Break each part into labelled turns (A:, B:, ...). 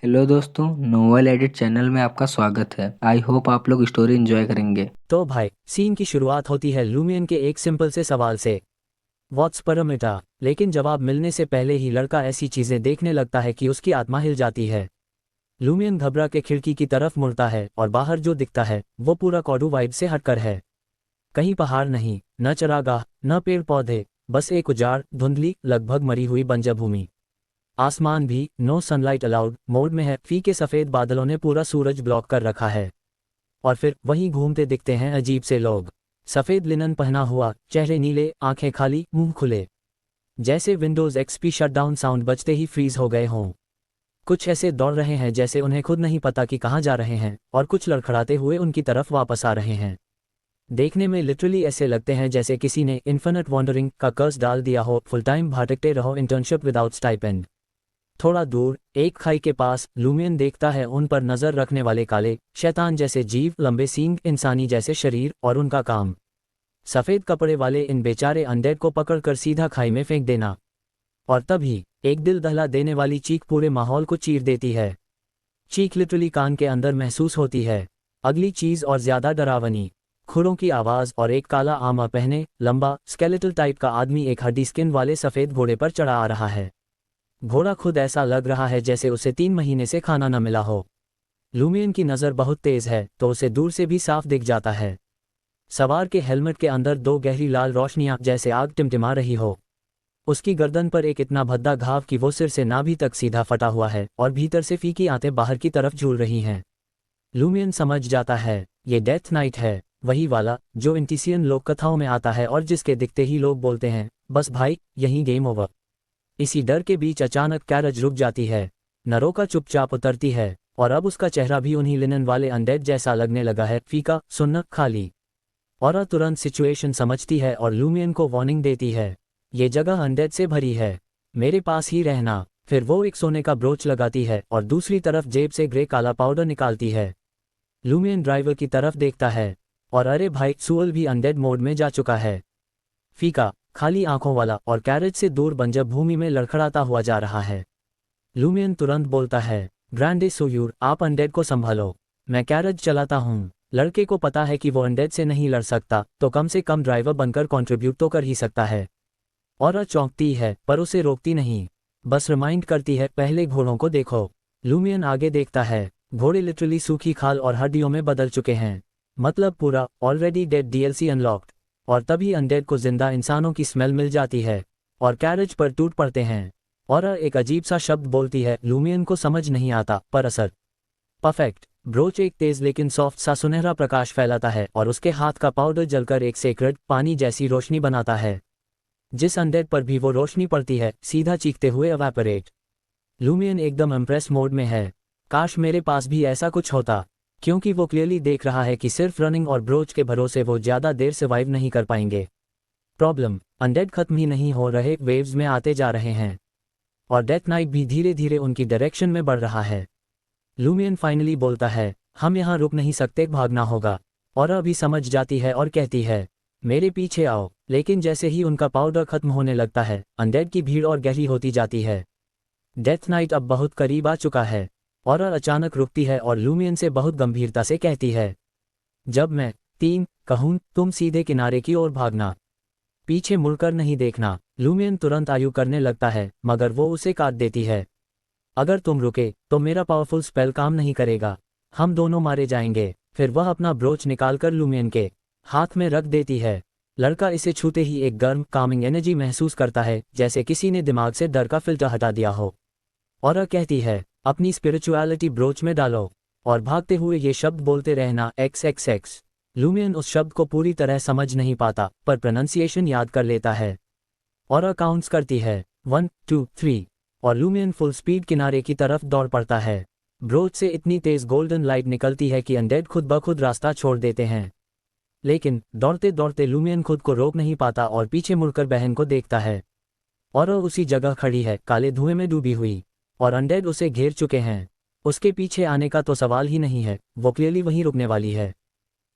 A: Hello दोस्तों, novel edit channel में आपका स्वागत है। आई होप आप लोग स्टोरी एंजॉय करेंगे।
B: तो भाई सीन की शुरुआत होती है लूमियन के एक सिंपल से सवाल से, व्हाट्स परमिटा। लेकिन जवाब मिलने से पहले ही लड़का ऐसी चीजें देखने लगता है कि उसकी आत्मा हिल जाती है। लूमियन घबरा के खिड़की की तरफ मुड़ता है और बाहर जो दिखता है वो पूरा कॉडू वाइब से हटकर है। कहीं पहाड़ नहीं, न चरागाह, न पेड़ पौधे, बस एक उजाड़ धुंधली लगभग मरी हुई बंजर भूमि। आसमान भी नो सनलाइट अलाउड मोड में है, फीके सफेद बादलों ने पूरा सूरज ब्लॉक कर रखा है। और फिर वहीं घूमते दिखते हैं अजीब से लोग, सफेद लिनन पहना हुआ, चेहरे नीले, आंखें खाली, मुंह खुले, जैसे विंडोज एक्सपी शटडाउन साउंड बजते ही फ्रीज हो गए हों। कुछ ऐसे दौड़ रहे हैं जैसे उन्हें खुद नहीं पता कि कहाँ जा रहे हैं, और कुछ लड़खड़ाते हुए उनकी तरफ वापस आ रहे हैं। देखने में लिटरली ऐसे लगते हैं जैसे किसी ने इन्फिनिट वॉन्डरिंग का कर्स डाल दिया हो, फुल टाइम भटकते रहो, इंटर्नशिप विदाउट स्टाइपेंड। थोड़ा दूर एक खाई के पास लूमियन देखता है उन पर नजर रखने वाले काले शैतान जैसे जीव, लंबे सींग, इंसानी जैसे शरीर, और उनका काम सफेद कपड़े वाले इन बेचारे अनडेड को पकड़कर सीधा खाई में फेंक देना। और तभी एक दिल दहला देने वाली चीख पूरे माहौल को चीर देती है। चीख लिटरली कान के अंदर महसूस होती है। अगली चीज और ज्यादा डरावनी, खुरों की आवाज और एक काला आमा पहने लंबा स्केलेटल टाइप का आदमी एक हड्डी स्किन वाले सफेद घोड़े पर चढ़ा आ रहा है। घोड़ा खुद ऐसा लग रहा है जैसे उसे 3 महीने से खाना न मिला हो। लूमियन की नज़र बहुत तेज है तो उसे दूर से भी साफ दिख जाता है। सवार के हेलमेट के अंदर दो गहरी लाल रोशनियां जैसे आग टिमटिमा रही हो। उसकी गर्दन पर एक इतना भद्दा घाव कि वो सिर से नाभि तक सीधा फटा हुआ है और भीतर से फीकी आंतें बाहर की तरफ झूल रही हैं। लूमियन समझ जाता है ये डेथ नाइट है, वही वाला जो इंटिसियन लोक कथाओं में आता है और जिसके दिखते ही लोग बोलते हैं बस भाई यहीं गेम ओवर। इसी डर के बीच अचानक कैरेज रुक जाती है। नरोका चुपचाप उतरती है और अब उसका चेहरा भी उन्हीं लिनन वाले अनडेड जैसा लगने लगा है, फीका, सुन्न, खाली। और तुरंत सिचुएशन समझती है और लूमियन को वार्निंग देती है, ये जगह अनडेड से भरी है, मेरे पास ही रहना। फिर वो एक सोने का ब्रोच लगाती है और दूसरी तरफ जेब से ग्रे काला पाउडर निकालती है। लूमियन ड्राइवर की तरफ देखता है और अरे भाई, सुअल भी अनडेड मोड में जा चुका है। फीका, खाली आंखों वाला और कैरेज से दूर बंजर भूमि में लड़खड़ाता हुआ जा रहा है। लूमियन तुरंत बोलता है, ग्रैंडे सोयूर, आप अनडेड को संभालो, मैं कैरेज चलाता हूँ। लड़के को पता है कि वो अनडेड से नहीं लड़ सकता तो कम से कम ड्राइवर बनकर कंट्रीब्यूट तो कर ही सकता है। और चौंकती है पर उसे रोकती नहीं, बस रिमाइंड करती है, पहले घोड़ों को देखो। लूमियन आगे देखता है, घोड़े लिटरली सूखी खाल और हड्डियों में बदल चुके हैं, मतलब पूरा ऑलरेडी डेड डीएलसी अनलॉक्ड। और तभी अनडेड को जिंदा इंसानों की स्मेल मिल जाती है और कैरेज पर टूट पड़ते हैं। और एक अजीब सा शब्द बोलती है, लूमियन को समझ नहीं आता पर असर परफेक्ट। ब्रोच एक तेज लेकिन सॉफ्ट सा सुनहरा प्रकाश फैलाता है और उसके हाथ का पाउडर जलकर एक सेक्रेड पानी जैसी रोशनी बनाता है। जिस अनडेड पर भी वो रोशनी पड़ती है सीधा चीखते हुए एवापोरेट। लूमियन एकदम इम्प्रेस मोड में है, काश मेरे पास भी ऐसा कुछ होता, क्योंकि वो क्लियरली देख रहा है कि सिर्फ रनिंग और ब्रोच के भरोसे वो ज़्यादा देर सर्वाइव नहीं कर पाएंगे। प्रॉब्लम, अनडेड खत्म ही नहीं हो रहे, वेव्स में आते जा रहे हैं और डेथ नाइट भी धीरे धीरे उनकी डायरेक्शन में बढ़ रहा है। लूमियन फाइनली बोलता है, हम यहाँ रुक नहीं सकते, भागना होगा। और अभी समझ जाती है और कहती है, मेरे पीछे आओ। लेकिन जैसे ही उनका पाउडर खत्म होने लगता है अनडेड की भीड़ और गहरी होती जाती है। डेथ नाइट अब बहुत करीब आ चुका है और अचानक रुकती है और लूमियन से बहुत गंभीरता से कहती है, जब मैं 3 कहूं तुम सीधे किनारे की ओर भागना, पीछे मुड़कर नहीं देखना। लूमियन तुरंत आयु करने लगता है मगर वो उसे काट देती है, अगर तुम रुके तो मेरा पावरफुल स्पेल काम नहीं करेगा, हम दोनों मारे जाएंगे। फिर वह अपना ब्रोच निकालकर लूमियन के हाथ में रख देती है। लड़का इसे छूते ही एक गर्म कामिंग एनर्जी महसूस करता है जैसे किसी ने दिमाग से डर का फिल्टर हटा दिया हो। और कहती है, अपनी स्पिरिचुअलिटी ब्रोच में डालो और भागते हुए ये शब्द बोलते रहना, XXX। लूमियन उस शब्द को पूरी तरह समझ नहीं पाता पर प्रोनाउंसिएशन याद कर लेता है और काउंट्स करती है, 1 2 3, और लूमियन फुल स्पीड किनारे की तरफ दौड़ पड़ता है। ब्रोच से इतनी तेज गोल्डन लाइट निकलती है कि अनडेड खुद ब खुद रास्ता छोड़ देते हैं। लेकिन दौड़ते दौड़ते लूमियन खुद को रोक नहीं पाता और पीछे मुड़कर बहन को देखता है और वह उसी जगह खड़ी है, काले धुएं में डूबी हुई, और अनडेड उसे घेर चुके हैं। उसके पीछे आने का तो सवाल ही नहीं है, वो क्लियरली वहीं रुकने वाली है।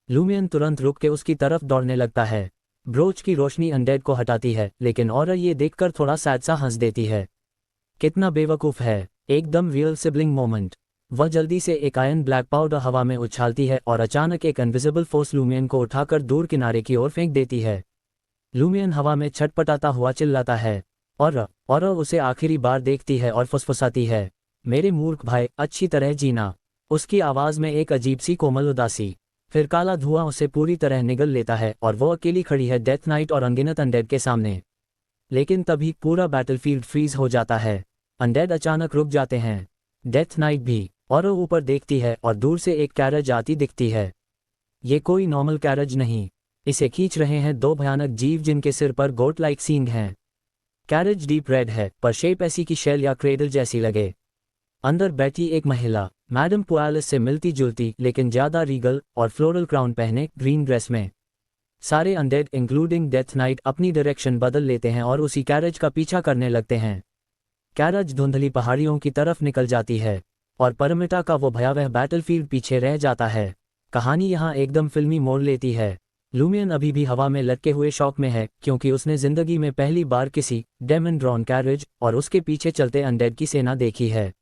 B: लूमियन तुरंत रुक के उसकी तरफ दौड़ने लगता है। ब्रोच की रोशनी अनडेड को हटाती है लेकिन और ये देखकर थोड़ा सैड सा हंस देती है, कितना बेवकूफ़ है, एकदम रियल सिबलिंग मोमेंट। वह जल्दी से एक आयन ब्लैक पाउडर हवा में उछालती है और अचानक एक इनविजिबल फोर्स लूमियन को उठाकर दूर किनारे की ओर फेंक देती है। लूमियन हवा में छटपटाता हुआ चिल्लाता है और उसे आखिरी बार देखती है और फुसफुसाती है, मेरे मूर्ख भाई, अच्छी तरह जीना। उसकी आवाज़ में एक अजीब सी कोमल उदासी। फिर काला धुआं उसे पूरी तरह निगल लेता है और वो अकेली खड़ी है डेथ नाइट और अनगिनत अनडेड के सामने। लेकिन तभी पूरा बैटलफील्ड फ्रीज हो जाता है। अनडेड अचानक रुक जाते हैं, डेथ नाइट भी, और वो ऊपर देखती है और दूर से एक कैरेज आती दिखती है। ये कोई नॉर्मल कैरेज नहीं, इसे खींच रहे हैं दो भयानक जीव जिनके सिर पर गोट लाइक सींग हैं। कैरेज डीप रेड है पर शेप ऐसी की शेल या क्रेडल जैसी लगे। अंदर बैठी एक महिला, मैडम पुआलिस से मिलती जुलती लेकिन ज्यादा रीगल और फ्लोरल क्राउन पहने ग्रीन ड्रेस में। सारे अनडेड इंक्लूडिंग डेथ नाइट अपनी डायरेक्शन बदल लेते हैं और उसी कैरेज का पीछा करने लगते हैं। कैरेज धुंधली पहाड़ियों की तरफ निकल जाती है और परमिटा का वो भयावह बैटलफील्ड पीछे रह जाता है। कहानी यहाँ एकदम फिल्मी मोड़ लेती है। लूमियन अभी भी हवा में लटके हुए शौक में है क्योंकि उसने जिंदगी में पहली बार किसी डेमन ड्रॉन कैरेज और उसके पीछे चलते अनडेड की सेना देखी है।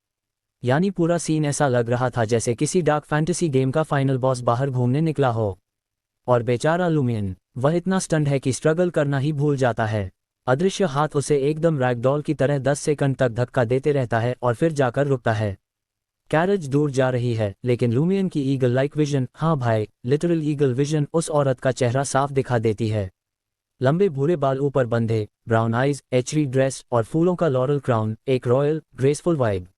B: यानी पूरा सीन ऐसा लग रहा था जैसे किसी डार्क फैंटेसी गेम का फाइनल बॉस बाहर घूमने निकला हो। और बेचारा लूमियन, वह इतना स्टंट है कि स्ट्रगल करना ही भूल जाता है। अदृश्य हाथ उसे एकदम रैगडॉल की तरह 10 सेकंड तक धक्का देते रहता है और फिर जाकर रुकता है। कैरेज दूर जा रही है लेकिन लूमियन की ईगल लाइक विजन, हाँ भाई, लिटरल ईगल विजन, उस औरत का चेहरा साफ दिखा देती है। लंबे भूरे बाल ऊपर बंधे, ब्राउन आइज, एचरी ड्रेस और फूलों का लॉरल क्राउन, एक रॉयल ग्रेसफुल वाइब।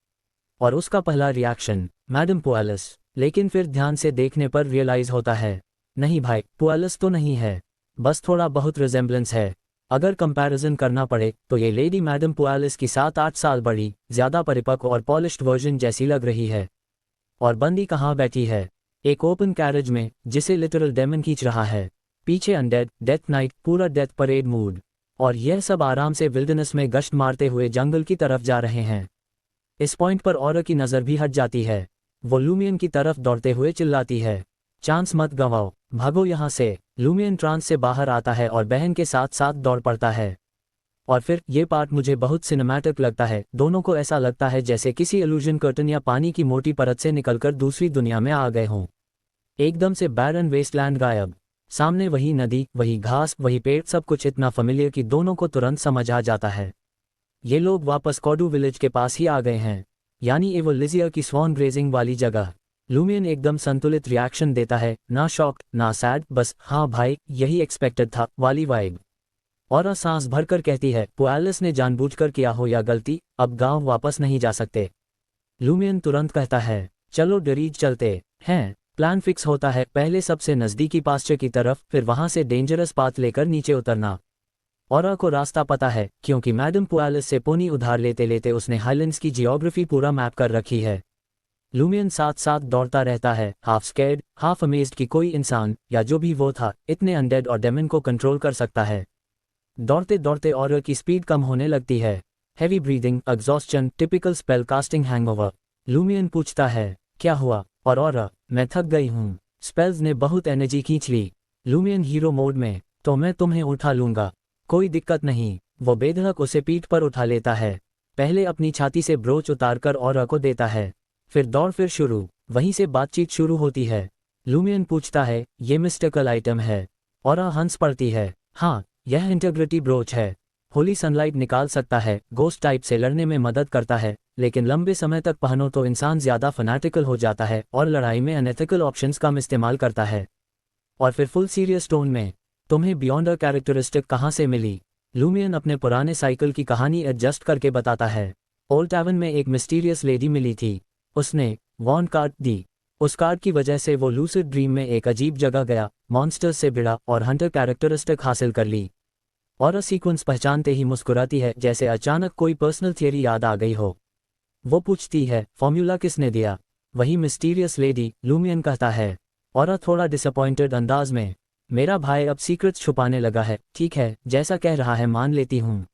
B: और उसका पहला रिएक्शन, मैडम पुआलिस। लेकिन फिर ध्यान से देखने पर रियलाइज होता है, नहीं भाई, पुआलिस तो नहीं है, बस थोड़ा बहुत रिजेम्बलेंस है। अगर कंपैरिजन करना पड़े तो ये लेडी मैडम पुआलिस की 7-8 साल बड़ी, ज्यादा परिपक्व और पॉलिश्ड वर्जन जैसी लग रही है। और बंदी कहाँ बैठी है? एक ओपन कैरेज में जिसे लिटरल डेमन खींच रहा है। पीछे अनडेड, डेथ नाइट, पूरा डेथ परेड मूड। और यह सब आराम से विल्डरनेस में गश्त मारते हुए जंगल की तरफ जा रहे हैं। इस पॉइंट पर औरा की नज़र भी हट जाती है। वो लूमियन की तरफ दौड़ते हुए चिल्लाती है, चांस मत गंवाओ, भागो यहाँ से। लूमियन ट्रांस से बाहर आता है और बहन के साथ साथ दौड़ पड़ता है। और फिर ये पार्ट मुझे बहुत सिनेमैटिक लगता है। दोनों को ऐसा लगता है जैसे किसी इल्यूजन कर्टन या पानी की मोटी परत से निकलकर दूसरी दुनिया में आ गए हों। एकदम से बैरन वेस्टलैंड गायब। सामने वही नदी, वही घास, वही पेड़, सब कुछ इतना familiar कि दोनों को तुरंत समझ आ जाता है ये लोग वापस कॉडू विलेज के पास ही आ गए हैं, यानी एवोलिजिया की स्वॉन ग्रेजिंग वाली जगह। लूमियन एकदम संतुलित रिएक्शन देता है, ना शॉक्ड ना सैड, बस हाँ भाई, यही एक्सपेक्टेड था वाली वाइब। और सांस भरकर कहती है, पुआलिस ने जानबूझकर किया हो या गलती, अब गांव वापस नहीं जा सकते। लूमियन तुरंत कहता है, चलो डरीज चलते हैं। प्लान फिक्स होता है, पहले सबसे नज़दीकी पास्चर की तरफ, फिर वहां से डेंजरस पाथ लेकर नीचे उतरना। औरा को रास्ता पता है क्योंकि मैडम पुआलिस से पोनी उधार लेते लेते उसने हाइलैंड्स की जियोग्राफी पूरा मैप कर रखी है। लूमियन साथ साथ दौड़ता रहता है, हाफ स्कैर्ड हाफ अमेज्ड कि कोई इंसान या जो भी वो था इतने अनडेड और डेमन को कंट्रोल कर सकता है। दौड़ते दौड़ते औरा की स्पीड कम होने लगती है। Heavy breathing, exhaustion, typical spell casting hangover. Lumion पूछता है, क्या हुआ? और औरा, मैं थक गई हूँ, स्पेल्स ने बहुत एनर्जी खींच ली। लूमियन हीरो मोड में, तो मैं तुम्हें उठा लूंगा, कोई दिक्कत नहीं। वो बेधड़क उसे पीठ पर उठा लेता है, पहले अपनी छाती से ब्रोच उतारकर औरा को देता है, फिर दौड़ फिर शुरू। वहीं से बातचीत शुरू होती है। लूमियन पूछता है, ये मिस्टिकल आइटम है? औरा हंस पड़ती है, हाँ, यह इंटीग्रिटी ब्रोच है, होली सनलाइट निकाल सकता है, गोस्ट टाइप से लड़ने में मदद करता है, लेकिन लंबे समय तक पहनो तो इंसान ज्यादा फनाटिकल हो जाता है और लड़ाई में अनएथिकल ऑप्शंस कम इस्तेमाल करता है। और फिर फुल सीरियस टोन में, तुम्हें बियॉन्ड अ कैरेक्टरिस्टिक कहाँ से मिली? लूमियन अपने पुराने साइकिल की कहानी एडजस्ट करके बताता है। ओल्ड टावन में एक मिस्टीरियस लेडी मिली थी, उसने वॉर्न कार्ड दी। उस कार्ड की वजह से वो लूसिड ड्रीम में एक अजीब जगह गया, मॉन्स्टर्स से भिड़ा और हंटर कैरेक्टरिस्टिक हासिल कर ली। और सीक्वेंस पहचानते ही मुस्कुराती है जैसे अचानक कोई पर्सनल थियरी याद आ गई हो। वो पूछती है, फॉर्मूला किसने दिया? वही मिस्टीरियस लेडी, लूमियन कहता है। और थोड़ा डिसअपॉइंटेड अंदाज में, मेरा भाई अब सीक्रेट्स छुपाने लगा है, ठीक है, जैसा कह रहा है मान लेती हूँ।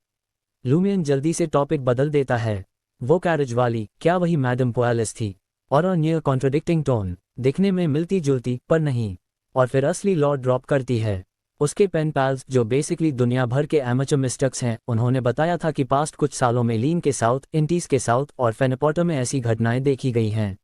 B: लूमियन जल्दी से टॉपिक बदल देता है, वो कैरेज वाली, क्या वही मैडम पुआलिस थी? और नियर कॉन्ट्रडिक्टिंग टोन, दिखने में मिलती जुलती पर नहीं। और फिर असली लॉ ड्रॉप करती है, उसके पेन पैल्स जो बेसिकली दुनिया भर के एमेचर मिस्टिक्स हैं, उन्होंने बताया था कि पास्ट कुछ सालों में लीन के साउथ, इंटीज के साउथ और फेनेपोर्टर में ऐसी घटनाएं देखी गई हैं।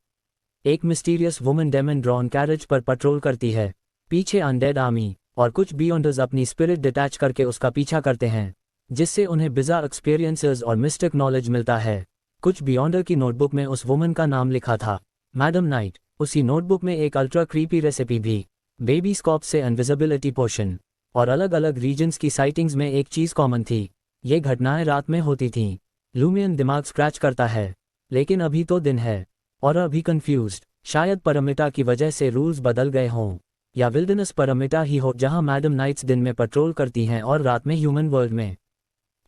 B: एक mysterious woman demon drawn carriage पर पेट्रोल करती है, पीछे अनडेड आर्मी और कुछ बियॉन्डर्स अपनी स्पिरिट डिटैच करके उसका पीछा करते हैं, जिससे उन्हें बिजार एक्सपीरियंसेस और मिस्टिक नॉलेज मिलता है। कुछ बियॉन्डर की नोटबुक में उस वुमन का नाम लिखा था, मैडम नाइट। उसी नोटबुक में एक अल्ट्रा क्रीपी रेसिपी भी, बेबी स्कॉप से इनविजिबिलिटी पोशन और अलग अलग रीजन्स की साइटिंग्स में एक चीज़ कॉमन थी, ये घटनाएं रात में होती थीं। लूमियन दिमाग स्क्रैच करता है, लेकिन अभी तो दिन है और अभी कंफ्यूज्ड, शायद पैरामीटर की वजह से रूल्स बदल गए हों, या विल्डरनेस पैरामीटर ही हो जहां मैडम नाइट्स दिन में पेट्रोल करती हैं और रात में ह्यूमन वर्ल्ड में,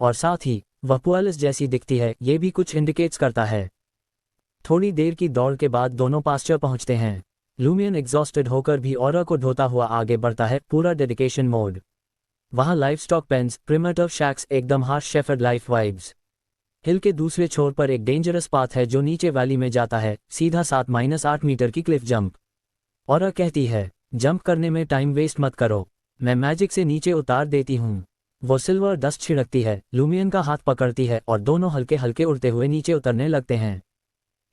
B: और साथ ही वह पुअलिस जैसी दिखती है, ये भी कुछ इंडिकेट्स करता है। थोड़ी देर की दौड़ के बाद दोनों पास्चर पहुंचते हैं। लूमियन एग्जॉस्टेड होकर भी ऑरा को ढोता हुआ आगे बढ़ता है, पूरा डेडिकेशन मोड। वहां लाइवस्टॉक पेन्स, प्रिमिटिव शैक्स, एकदम हार्श शेफर्ड लाइफ वाइब्स। हिल के दूसरे छोर पर एक डेंजरस पाथ है जो नीचे वैली में जाता है, सीधा 7-8 मीटर की क्लिफ जंप। ऑरा कहती है, जंप करने में टाइम वेस्ट मत करो, मैं मैजिक से नीचे उतार देती हूँ। वो सिल्वर डस्ट छिड़कती है, लूमियन का हाथ पकड़ती है और दोनों हल्के हल्के उड़ते हुए नीचे उतरने लगते हैं।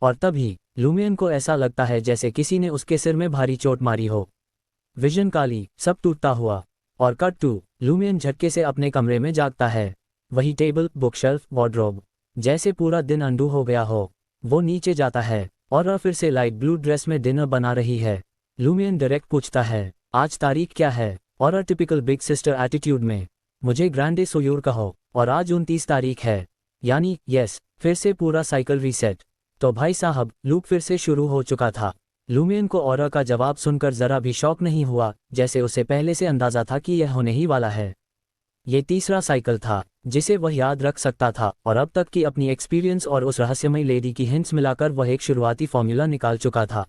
B: और तभी लूमियन को ऐसा लगता है जैसे किसी ने उसके सिर में भारी चोट मारी हो। विजन काली, सब टूटता हुआ, और कट टू लूमियन झटके से अपने कमरे में जागता है। वही टेबल, बुकशेल्फ, वार्डरोब, जैसे पूरा दिन अंडू हो गया हो। वो नीचे जाता है और फिर से लाइट ब्लू ड्रेस में डिनर बना रही है। लूमियन डायरेक्ट पूछता है, आज तारीख क्या है? और टिपिकल बिग सिस्टर एटीट्यूड में, मुझे ग्रैंडे सोयूर कहो, और आज 29 तारीख है, यानी यस। फिर से पूरा साइकिल रीसेट। तो भाई साहब, लूप फिर से शुरू हो चुका था। लूमियन को ऑरा का जवाब सुनकर जरा भी शॉक नहीं हुआ, जैसे उसे पहले से अंदाजा था कि यह होने ही वाला है। ये तीसरा साइकिल था जिसे वह याद रख सकता था, और अब तक की अपनी एक्सपीरियंस और उस रहस्यमयी लेडी की हिंट्स मिलाकर वह एक शुरुआती फॉर्मूला निकाल चुका था।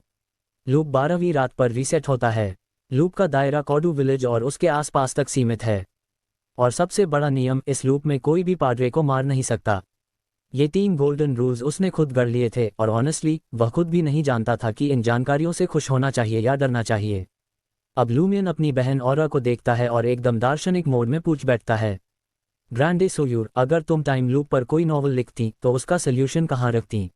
B: लूप 12वीं रात पर रीसेट होता है। लूप का दायरा कॉडू विलेज और उसके आसपास तक सीमित है, और सबसे बड़ा नियम, इस लूप में कोई भी पाड्रे को मार नहीं सकता। ये 3 गोल्डन रूल्स उसने खुद गढ़ लिए थे, और ऑनेस्टली वह खुद भी नहीं जानता था कि इन जानकारियों से खुश होना चाहिए या डरना चाहिए। अब लूमियन अपनी बहन ऑरा को देखता है और एकदम दार्शनिक मोड में पूछ बैठता है, ग्रैंडे सोयूर, अगर तुम टाइम लूप पर कोई नॉवल लिखती तो उसका सल्यूशन कहाँ रखती?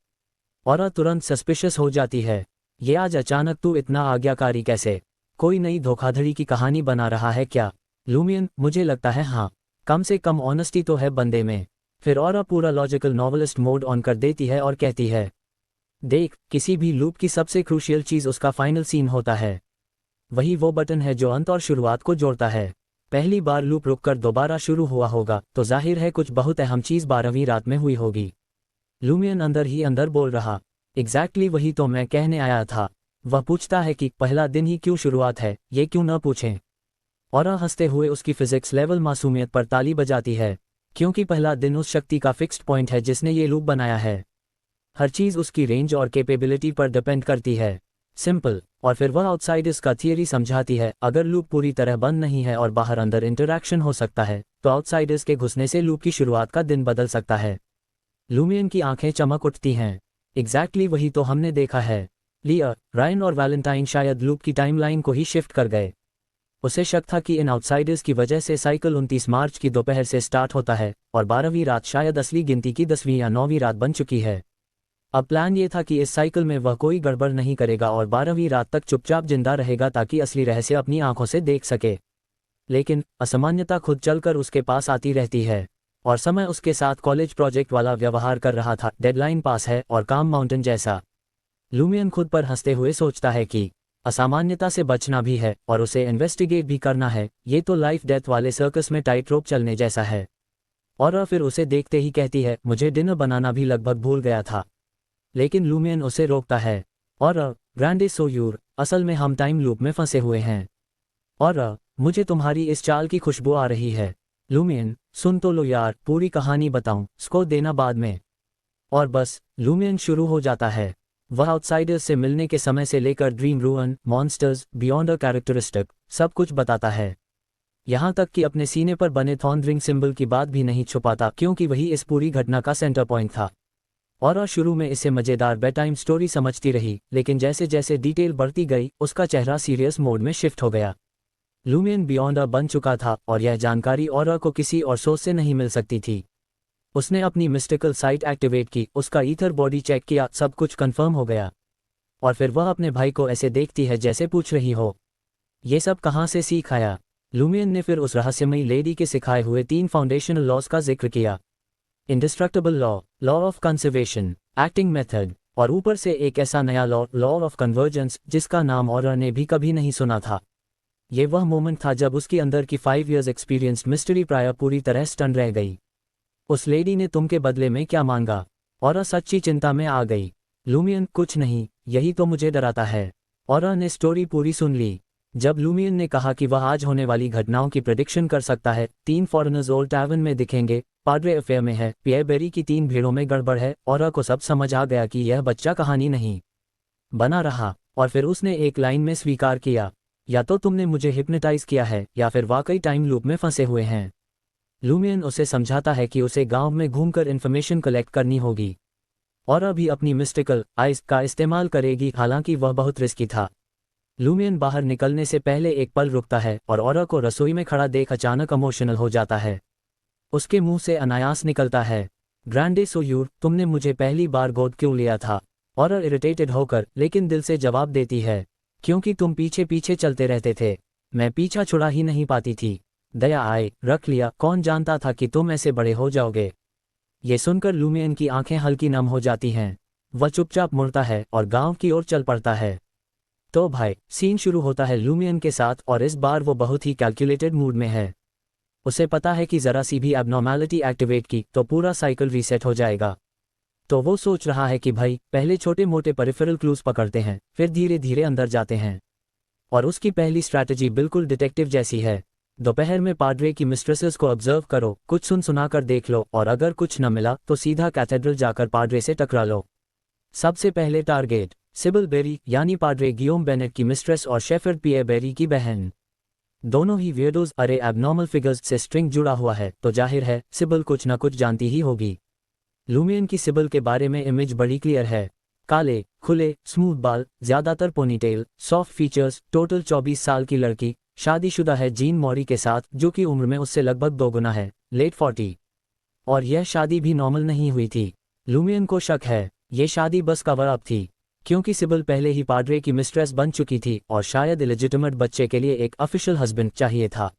B: ऑरा तुरंत सस्पिशियस हो जाती है, ये आज अचानक तू इतना आज्ञाकारी कैसे? कोई नई धोखाधड़ी की कहानी बना रहा है क्या? लूमियन, मुझे लगता है हाँ, कम से कम ऑनेस्टी तो है बंदे में। फिर ऑरा पूरा लॉजिकल नॉवलिस्ट मोड ऑन कर देती है और कहती है, देख, किसी भी लूप की सबसे क्रूशियल चीज़ उसका फाइनल सीन होता है। वही वो बटन है जो अंत और शुरुआत को जोड़ता है। पहली बार लूप रुककर दोबारा शुरू हुआ होगा तो जाहिर है कुछ बहुत अहम चीज़ 12वीं रात में हुई होगी। लूमियन अंदर ही अंदर बोल रहा, एग्जैक्टली वही तो मैं कहने आया था। वह पूछता है कि पहला दिन ही क्यों शुरुआत है, ये क्यों न पूछें? ऑरा हंसते हुए उसकी फिजिक्स लेवल मासूमियत पर ताली बजाती है, क्योंकि पहला दिन उस शक्ति का फिक्स्ड पॉइंट है जिसने ये लूप बनाया है। हर चीज़ उसकी रेंज और कैपेबिलिटी पर डिपेंड करती है। सिंपल। और फिर वह आउटसाइडर्स का थियरी समझाती है, अगर लूप पूरी तरह बंद नहीं है और बाहर अंदर इंटरैक्शन हो सकता है, तो आउटसाइडर्स के घुसने से लूप की शुरुआत का दिन बदल सकता है। लूमियन की आंखें चमक उठती हैं। एग्जैक्टली वही तो हमने देखा है। लिया, रायन और वैलेंटाइन शायद लूप की टाइमलाइन को ही शिफ्ट कर गए। उसे शक था कि इन आउटसाइडर्स की वजह से साइकिल 29 मार्च की दोपहर से स्टार्ट होता है, और 12वीं रात शायद असली गिनती की 10वीं या 9वीं रात बन चुकी है। अब प्लान ये था कि इस साइकिल में वह कोई गड़बड़ नहीं करेगा और 12वीं रात तक चुपचाप जिंदा रहेगा ताकि असली रहस्य अपनी आंखों से देख सके। लेकिन असामान्यता खुद चलकर उसके पास आती रहती है, और समय उसके साथ कॉलेज प्रोजेक्ट वाला व्यवहार कर रहा था। डेडलाइन पास है और काम माउंटेन जैसा। लूमियन खुद पर हंसते हुए सोचता है कि असामान्यता से बचना भी है और उसे इन्वेस्टिगेट भी करना है। ये तो लाइफ डेथ वाले सर्कस में टाइट रोप चलने जैसा है। और फिर उसे देखते ही कहती है, मुझे डिनर बनाना भी लगभग भूल गया था। लेकिन लूमियन उसे रोकता है, और ग्रैंडे सोयूर, असल में हम टाइम लूप में फंसे हुए हैं, और मुझे तुम्हारी इस चाल की खुशबू आ रही है। लूमियन, सुन तो लो यार, पूरी कहानी बताऊं, इसको देना बाद में। और बस लूमियन शुरू हो जाता है। वह आउटसाइडर्स से मिलने के समय से लेकर dream रूअन, monsters, beyond a characteristic, सब कुछ बताता है। यहाँ तक कि अपने सीने पर बने थॉर्नरिंग सिंबल की बात भी नहीं छुपाता, क्योंकि वही इस पूरी घटना का सेंटर पॉइंट था। और शुरू में इसे मज़ेदार बेड टाइम स्टोरी समझती रही, लेकिन जैसे जैसे डिटेल बढ़ती गई उसका चेहरा सीरियस मोड में शिफ्ट हो गया। लूमियन बियॉन्ड बन चुका था और यह जानकारी ऑरा को किसी और सोर्स से नहीं मिल सकती थी। उसने अपनी मिस्टिकल साइट एक्टिवेट की, उसका ईथर बॉडी चेक किया, सब कुछ कंफर्म हो गया। और फिर वह अपने भाई को ऐसे देखती है जैसे पूछ रही हो, ये सब कहाँ से सीख आया। लूमियन ने फिर उस रहस्यमयी लेडी के सिखाए हुए 3 फाउंडेशनल लॉज का जिक्र किया, indestructible law, law of conservation, acting method, और ऊपर से एक ऐसा नया लॉ, लॉ ऑफ कन्वर्जेंस, जिसका नाम ऑरा ने भी कभी नहीं सुना था। ये वह मोमेंट था जब उसकी अंदर की 5 years एक्सपीरियंस्ड मिस्ट्री प्रायर पूरी तरह स्टन रह गई। उस लेडी ने तुम के बदले में क्या मांगा? ऑरा सच्ची चिंता में आ गई। लूमियन, कुछ नहीं, यही तो मुझे डराता है। ऑरा ने स्टोरी पूरी सुन ली। जब लूमियन ने कहा कि वह आज होने वाली घटनाओं की प्रेडिक्शन कर सकता है, 3 फॉरेनर्स ओल्ड टैवर्न में दिखेंगे, पाड्रे अफेयर में है, पियर बेरी की 3 भीड़ों में गड़बड़ है, ऑरा को सब समझ आ गया कि यह बच्चा कहानी नहीं बना रहा। और फिर उसने एक लाइन में स्वीकार किया, या तो तुमने मुझे हिप्नोटाइज किया है या फिर वाकई टाइम लूप में फंसे हुए हैं। लूमियन उसे समझाता है कि उसे गांव में घूमकर इन्फॉर्मेशन कलेक्ट करनी होगी और अभी अपनी मिस्टिकल आइज का इस्तेमाल करेगी, हालांकि वह बहुत रिस्की था। लूमियन बाहर निकलने से पहले एक पल रुकता है और ऑरा को रसोई में खड़ा देख अचानक इमोशनल हो जाता है। उसके मुंह से अनायास निकलता है, ग्रैंडे सोयूर, तुमने मुझे पहली बार गोद क्यों लिया था? ऑरा इरिटेटेड होकर लेकिन दिल से जवाब देती है, क्योंकि तुम पीछे पीछे चलते रहते थे, मैं पीछा छुड़ा ही नहीं पाती थी। दया आए, रख लिया, कौन जानता था कि तुम ऐसे बड़े हो जाओगे। ये सुनकर लूमियन की आंखें हल्की नम हो जाती हैं। वह चुपचाप मुड़ता है और गांव की ओर चल पड़ता है। तो भाई, सीन शुरू होता है लूमियन के साथ और इस बार वो बहुत ही कैलकुलेटेड मूड में है। उसे पता है कि जरा सी भी एबनॉर्मैलिटी एक्टिवेट की तो पूरा साइकिल रीसेट हो जाएगा। तो वो सोच रहा है कि भाई, पहले छोटे मोटे पेरिफेरल क्लूज पकड़ते हैं, फिर धीरे धीरे अंदर जाते हैं। और उसकी पहली स्ट्रैटेजी बिल्कुल डिटेक्टिव जैसी है। दोपहर में पाड्रे की मिस्ट्रेसेस को ऑब्जर्व करो, कुछ सुन सुनाकर देख लो, और अगर कुछ न मिला तो सीधा कैथेड्रल जाकर पाड्रे से टकरा लो। सबसे पहले टारगेट सिबिल बेरी, यानी पाड्रे गियोम बेनेट की मिस्ट्रेस और शेफर्ड पियर बेरी की बहन। दोनों ही वियर्डोज। अरे एबनॉर्मल फिगर्स से स्ट्रिंग जुड़ा हुआ है तो जाहिर है सिबिल कुछ न कुछ जानती ही होगी। लूमियन की सिबिल के बारे में इमेज बड़ी क्लियर है, काले खुले स्मूथ बाल, ज्यादातर पोनीटेल, सॉफ्ट फीचर्स, टोटल 24 साल की लड़की, शादीशुदा है जीन मॉरी के साथ, जो कि उम्र में उससे लगभग 2 गुना है, लेट 40। और यह शादी भी नॉर्मल नहीं हुई थी। लूमियन को शक है ये शादी बस कवर अप थी, क्योंकि सिबिल पहले ही पाड्रे की मिस्ट्रेस बन चुकी थी और शायद इलेजिटिमेट बच्चे के लिए एक ऑफिशियल हस्बैंड चाहिए था।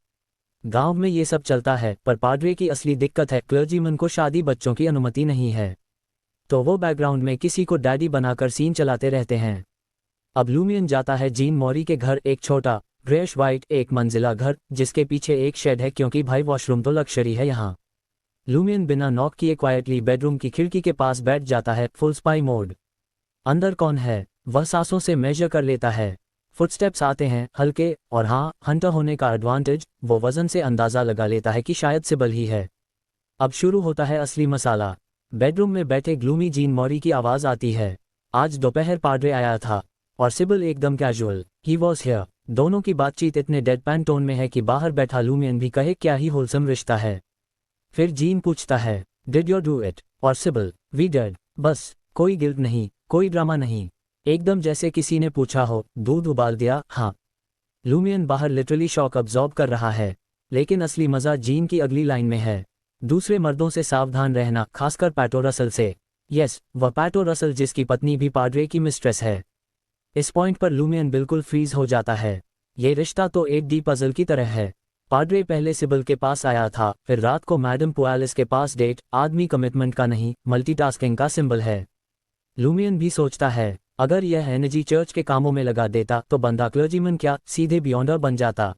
B: गांव में ये सब चलता है, पर पाड्रे की असली दिक्कत है क्लर्जीमैन को शादी बच्चों की अनुमति नहीं है, तो वो बैकग्राउंड में किसी को डैडी बनाकर सीन चलाते रहते हैं। अब लूमियन जाता है जीन मॉरी के घर, एक छोटा ग्रेश वाइट 1 मंजिला घर जिसके पीछे एक शेड है, क्योंकि भाई वॉशरूम तो लक्जरी है यहाँ। लूमियन बिना नॉक किए क्वाइटली बेडरूम की खिड़की के पास बैठ जाता है, फुल स्पाई मोड। अंदर कौन है वह सांसों से मेजर कर लेता है। फुटस्टेप्स आते हैं, हल्के, और हाँ, हंटर होने का एडवांटेज, वो वजन से अंदाजा लगा लेता है कि शायद सिबिल ही है। अब शुरू होता है असली मसाला। बेडरूम में बैठे ग्लूमी जीन मॉरी की आवाज़ आती है, आज दोपहर पाड्रे आया था, और सिबिल एकदम कैजुअल, ही वॉज हियर। दोनों की बातचीत इतने डेडपैन टोन में है कि बाहर बैठा लूमियन भी कहे क्या ही होलसम रिश्ता है। फिर जीन पूछता है, डिड यू डू इट? और सिबिल, वी डिड। बस, कोई गिल्ट नहीं, कोई ड्रामा नहीं, एकदम जैसे किसी ने पूछा हो, दूध उबाल दिया? हाँ। लूमियन बाहर लिटरली शॉक अब्जॉर्ब कर रहा है, लेकिन असली मजा जीन की अगली लाइन में है, दूसरे मर्दों से सावधान रहना, खासकर पैटो रसल से। यस, वह पैटो रसल जिसकी पत्नी भी पाड्रे की मिस्ट्रेस है। इस पॉइंट पर लूमियन बिल्कुल फ्रीज हो जाता है। ये रिश्ता तो 8D पजल की तरह है। पाड्रे पहले सिबिल के पास आया था, फिर रात को मैडम पुआलिस के पास डेट, आदमी कमिटमेंट का नहीं, मल्टीटास्किंग का सिंबल है। लूमियन भी सोचता है, अगर यह एनर्जी चर्च के कामों में लगा देता तो बंदा क्लर्जीमैन क्या, सीधे बियॉन्डर बन जाता।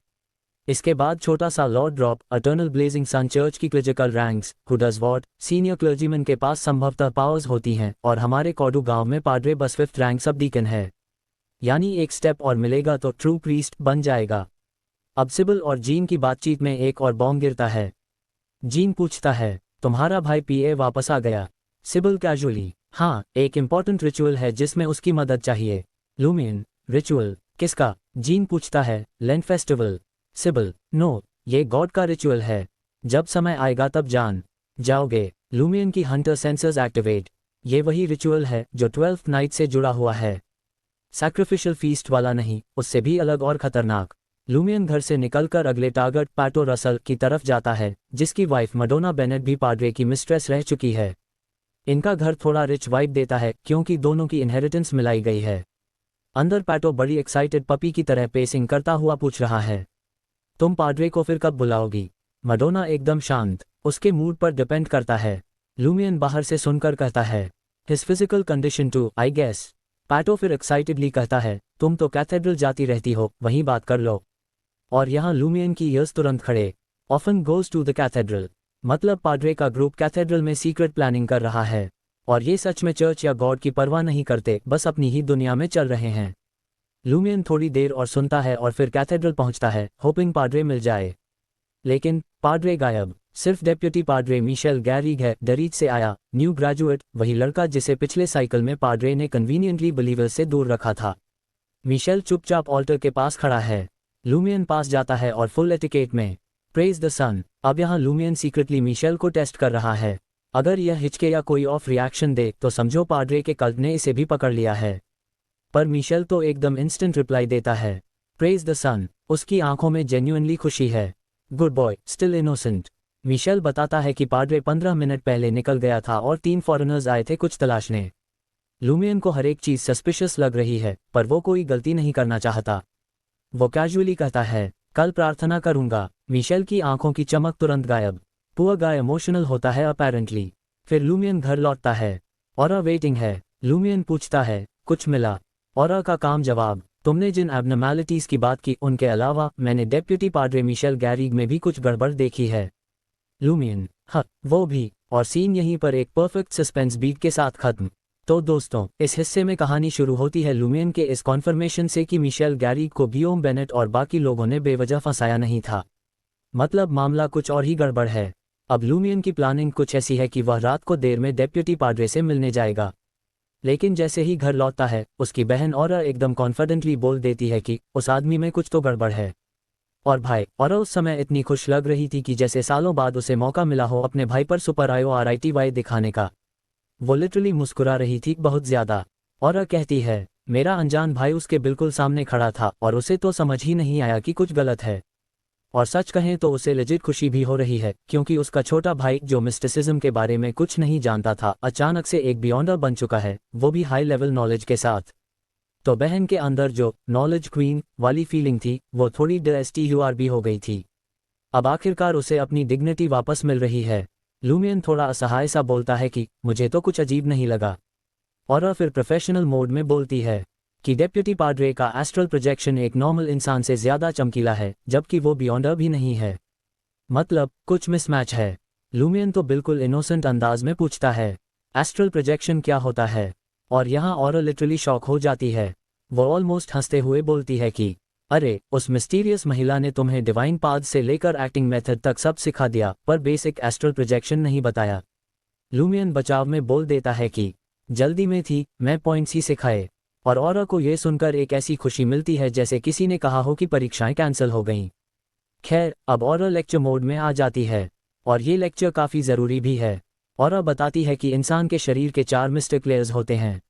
B: इसके बाद छोटा सा lord drop, eternal blazing sun church की clerical ranks, who does what, senior clergyman के पास संभवतः पावर्स होती हैं, और हमारे कॉडू गांव में पाड्रे बस 5th रैंक सब डीकन है, यानी एक स्टेप और मिलेगा तो ट्रू प्रीस्ट बन जाएगा। अब सिबिल और जीन की बातचीत में एक और बॉम्ब गिरता है। जीन पूछता है, तुम्हारा भाई पीए वापस आ गया? सिबिल कैजुअली, हाँ, एक इम्पॉर्टेंट रिचुअल है जिसमें उसकी मदद चाहिए। लूमियन, रिचुअल किसका? जीन पूछता है, लेंट फेस्टिवल। सिबिल, नो, ये गॉड का रिचुअल है, जब समय आएगा तब जान जाओगे। लूमियन की हंटर सेंसर्स एक्टिवेट। ये वही रिचुअल है जो 12th नाइट से जुड़ा हुआ है, सैक्रिफिशियल फीस्ट वाला नहीं, उससे भी अलग और खतरनाक। लूमियन घर से निकलकर अगले टारगेट पैटो रसल की तरफ जाता है, जिसकी वाइफ मडोना बेनेट भी पाड्रे की मिस्ट्रेस रह चुकी है। इनका घर थोड़ा रिच वाइब देता है क्योंकि दोनों की इनहेरिटेंस मिलाई गई है। अंदर पैटो बड़ी एक्साइटेड पपी की तरह पेसिंग करता हुआ पूछ रहा है, तुम पाड्रे को फिर कब बुलाओगी? मडोना एकदम शांत, उसके मूड पर डिपेंड करता है। लूमियन बाहर से सुनकर कहता है, his physical condition too I guess. पैटो फिर एक्साइटेडली कहता है, तुम तो कैथेड्रल जाती रहती हो, वहीं बात कर लो। और यहाँ लूमियन की ईयर्स तुरंत खड़े। Often goes to the cathedral, मतलब पाड्रे का ग्रुप कैथेड्रल में सीक्रेट प्लानिंग कर रहा है, और ये सच में चर्च या गॉड की परवाह नहीं करते, बस अपनी ही दुनिया में चल रहे हैं। लूमियन थोड़ी देर और सुनता है और फिर कैथेड्रल पहुंचता है, होपिंग पाड्रे मिल जाए। लेकिन पाड्रे गायब। सिर्फ डेप्यूटी पाड्रे मिशेल गैरिग है, डरीच से आया, न्यू ग्रेजुएट, वही लड़का जिसे पिछले साइकिल में पाड्रे ने कन्वीनियंटली बिलीवर्स से दूर रखा था। मिशेल चुपचाप ऑल्टर के पास खड़ा है। लूमियन पास जाता है और फुल एटिकेट में प्रेज द सन। अब यहाँ लूमियन सीक्रेटली मिशेल को टेस्ट कर रहा है। अगर यह हिचके या कोई ऑफ रिएक्शन दे तो समझो पाड्रे के कल्ट ने इसे भी पकड़ लिया है। पर मिशेल तो एकदम इंस्टेंट रिप्लाई देता है, प्रेज द सन। उसकी आंखों में जेन्युइनली खुशी है। Good boy, still innocent. Michel बताता है कि पाड्रे 15 मिनट पहले निकल गया था और 3 फॉरेनर्स आए थे कुछ तलाशने। लूमियन को हर एक चीज सस्पिशियस लग रही है, पर वो कोई गलती नहीं करना चाहता। वो कैजुअली कहता है, कल प्रार्थना करूंगा। मिशेल की आंखों की चमक तुरंत गायब। पुअर गाय इमोशनल होता है अपेरेंटली। फिर लूमियन घर लौटता है। ऑरा वेटिंग है। लूमियन पूछता है, कुछ मिला? ऑरा का काम जवाब, तुमने जिन एबनॉर्मैलिटीज की बात की उनके अलावा मैंने डेप्यूटी पाड्रे मिशेल गैरिग में भी कुछ गड़बड़ देखी है। लूमियन, हाँ वो भी। और सीन यहीं पर एक परफेक्ट सस्पेंस बीट के साथ खत्म। तो दोस्तों, इस हिस्से में कहानी शुरू होती है लूमियन के इस कॉन्फर्मेशन से कि मिशेल गैरिग को गियोम बेनेट और बाकी लोगों ने बेवजह फंसाया नहीं था। मतलब मामला कुछ और ही गड़बड़ है। अब लूमियन की प्लानिंग कुछ ऐसी है कि वह रात को देर में डेप्यूटी पाड्रे से मिलने जाएगा। लेकिन जैसे ही घर लौटता है, उसकी बहन ऑरा एकदम कॉन्फिडेंटली बोल देती है कि उस आदमी में कुछ तो गड़बड़ है। और भाई, ऑरा उस समय इतनी खुश लग रही थी कि जैसे सालों बाद उसे मौका मिला हो अपने भाई पर सुपर IORITY दिखाने का। वो लिटरली मुस्कुरा रही थी बहुत ज्यादा। ऑरा कहती है, मेरा अनजान भाई उसके बिल्कुल सामने खड़ा था और उसे तो समझ ही नहीं आया कि कुछ गलत है। और सच कहें तो उसे लेजिट खुशी भी हो रही है, क्योंकि उसका छोटा भाई जो मिस्टिसिज्म के बारे में कुछ नहीं जानता था, अचानक से एक बियॉन्डर बन चुका है, वो भी हाई लेवल नॉलेज के साथ। तो बहन के अंदर जो नॉलेज क्वीन वाली फीलिंग थी, वो थोड़ी डिस्टर्ब भी हो गई थी। अब आखिरकार उसे अपनी डिग्निटी वापस मिल रही है। लूमियन थोड़ा असहाय सा बोलता है कि मुझे तो कुछ अजीब नहीं लगा। और फिर प्रोफेशनल मोड में बोलती है कि डेप्यूटी पाड्रे का एस्ट्रल प्रोजेक्शन एक नॉर्मल इंसान से ज्यादा चमकीला है, जबकि वो बियॉन्डर भी नहीं है। मतलब कुछ मिसमैच है। लूमियन तो बिल्कुल इनोसेंट अंदाज में पूछता है, एस्ट्रल प्रोजेक्शन क्या होता है? और यहाँ ऑरा लिटरली शॉक हो जाती है। वो ऑलमोस्ट हंसते हुए बोलती है कि अरे, उस मिस्टीरियस महिला ने तुम्हें डिवाइन पाथ से लेकर एक्टिंग मेथड तक सब सिखा दिया, पर बेसिक एस्ट्रल प्रोजेक्शन नहीं बताया। लूमियन बचाव में बोल देता है कि जल्दी में थी, मैं पॉइंट्स ही सिखाए। और ऑरा को ये सुनकर एक ऐसी खुशी मिलती है जैसे किसी ने कहा हो कि परीक्षाएं कैंसिल हो गईं। खैर, अब ऑरा लेक्चर मोड में आ जाती है, और ये लेक्चर काफ़ी ज़रूरी भी है। ऑरा बताती है कि इंसान के शरीर के 4 मिस्टिक लेयर्स होते हैं।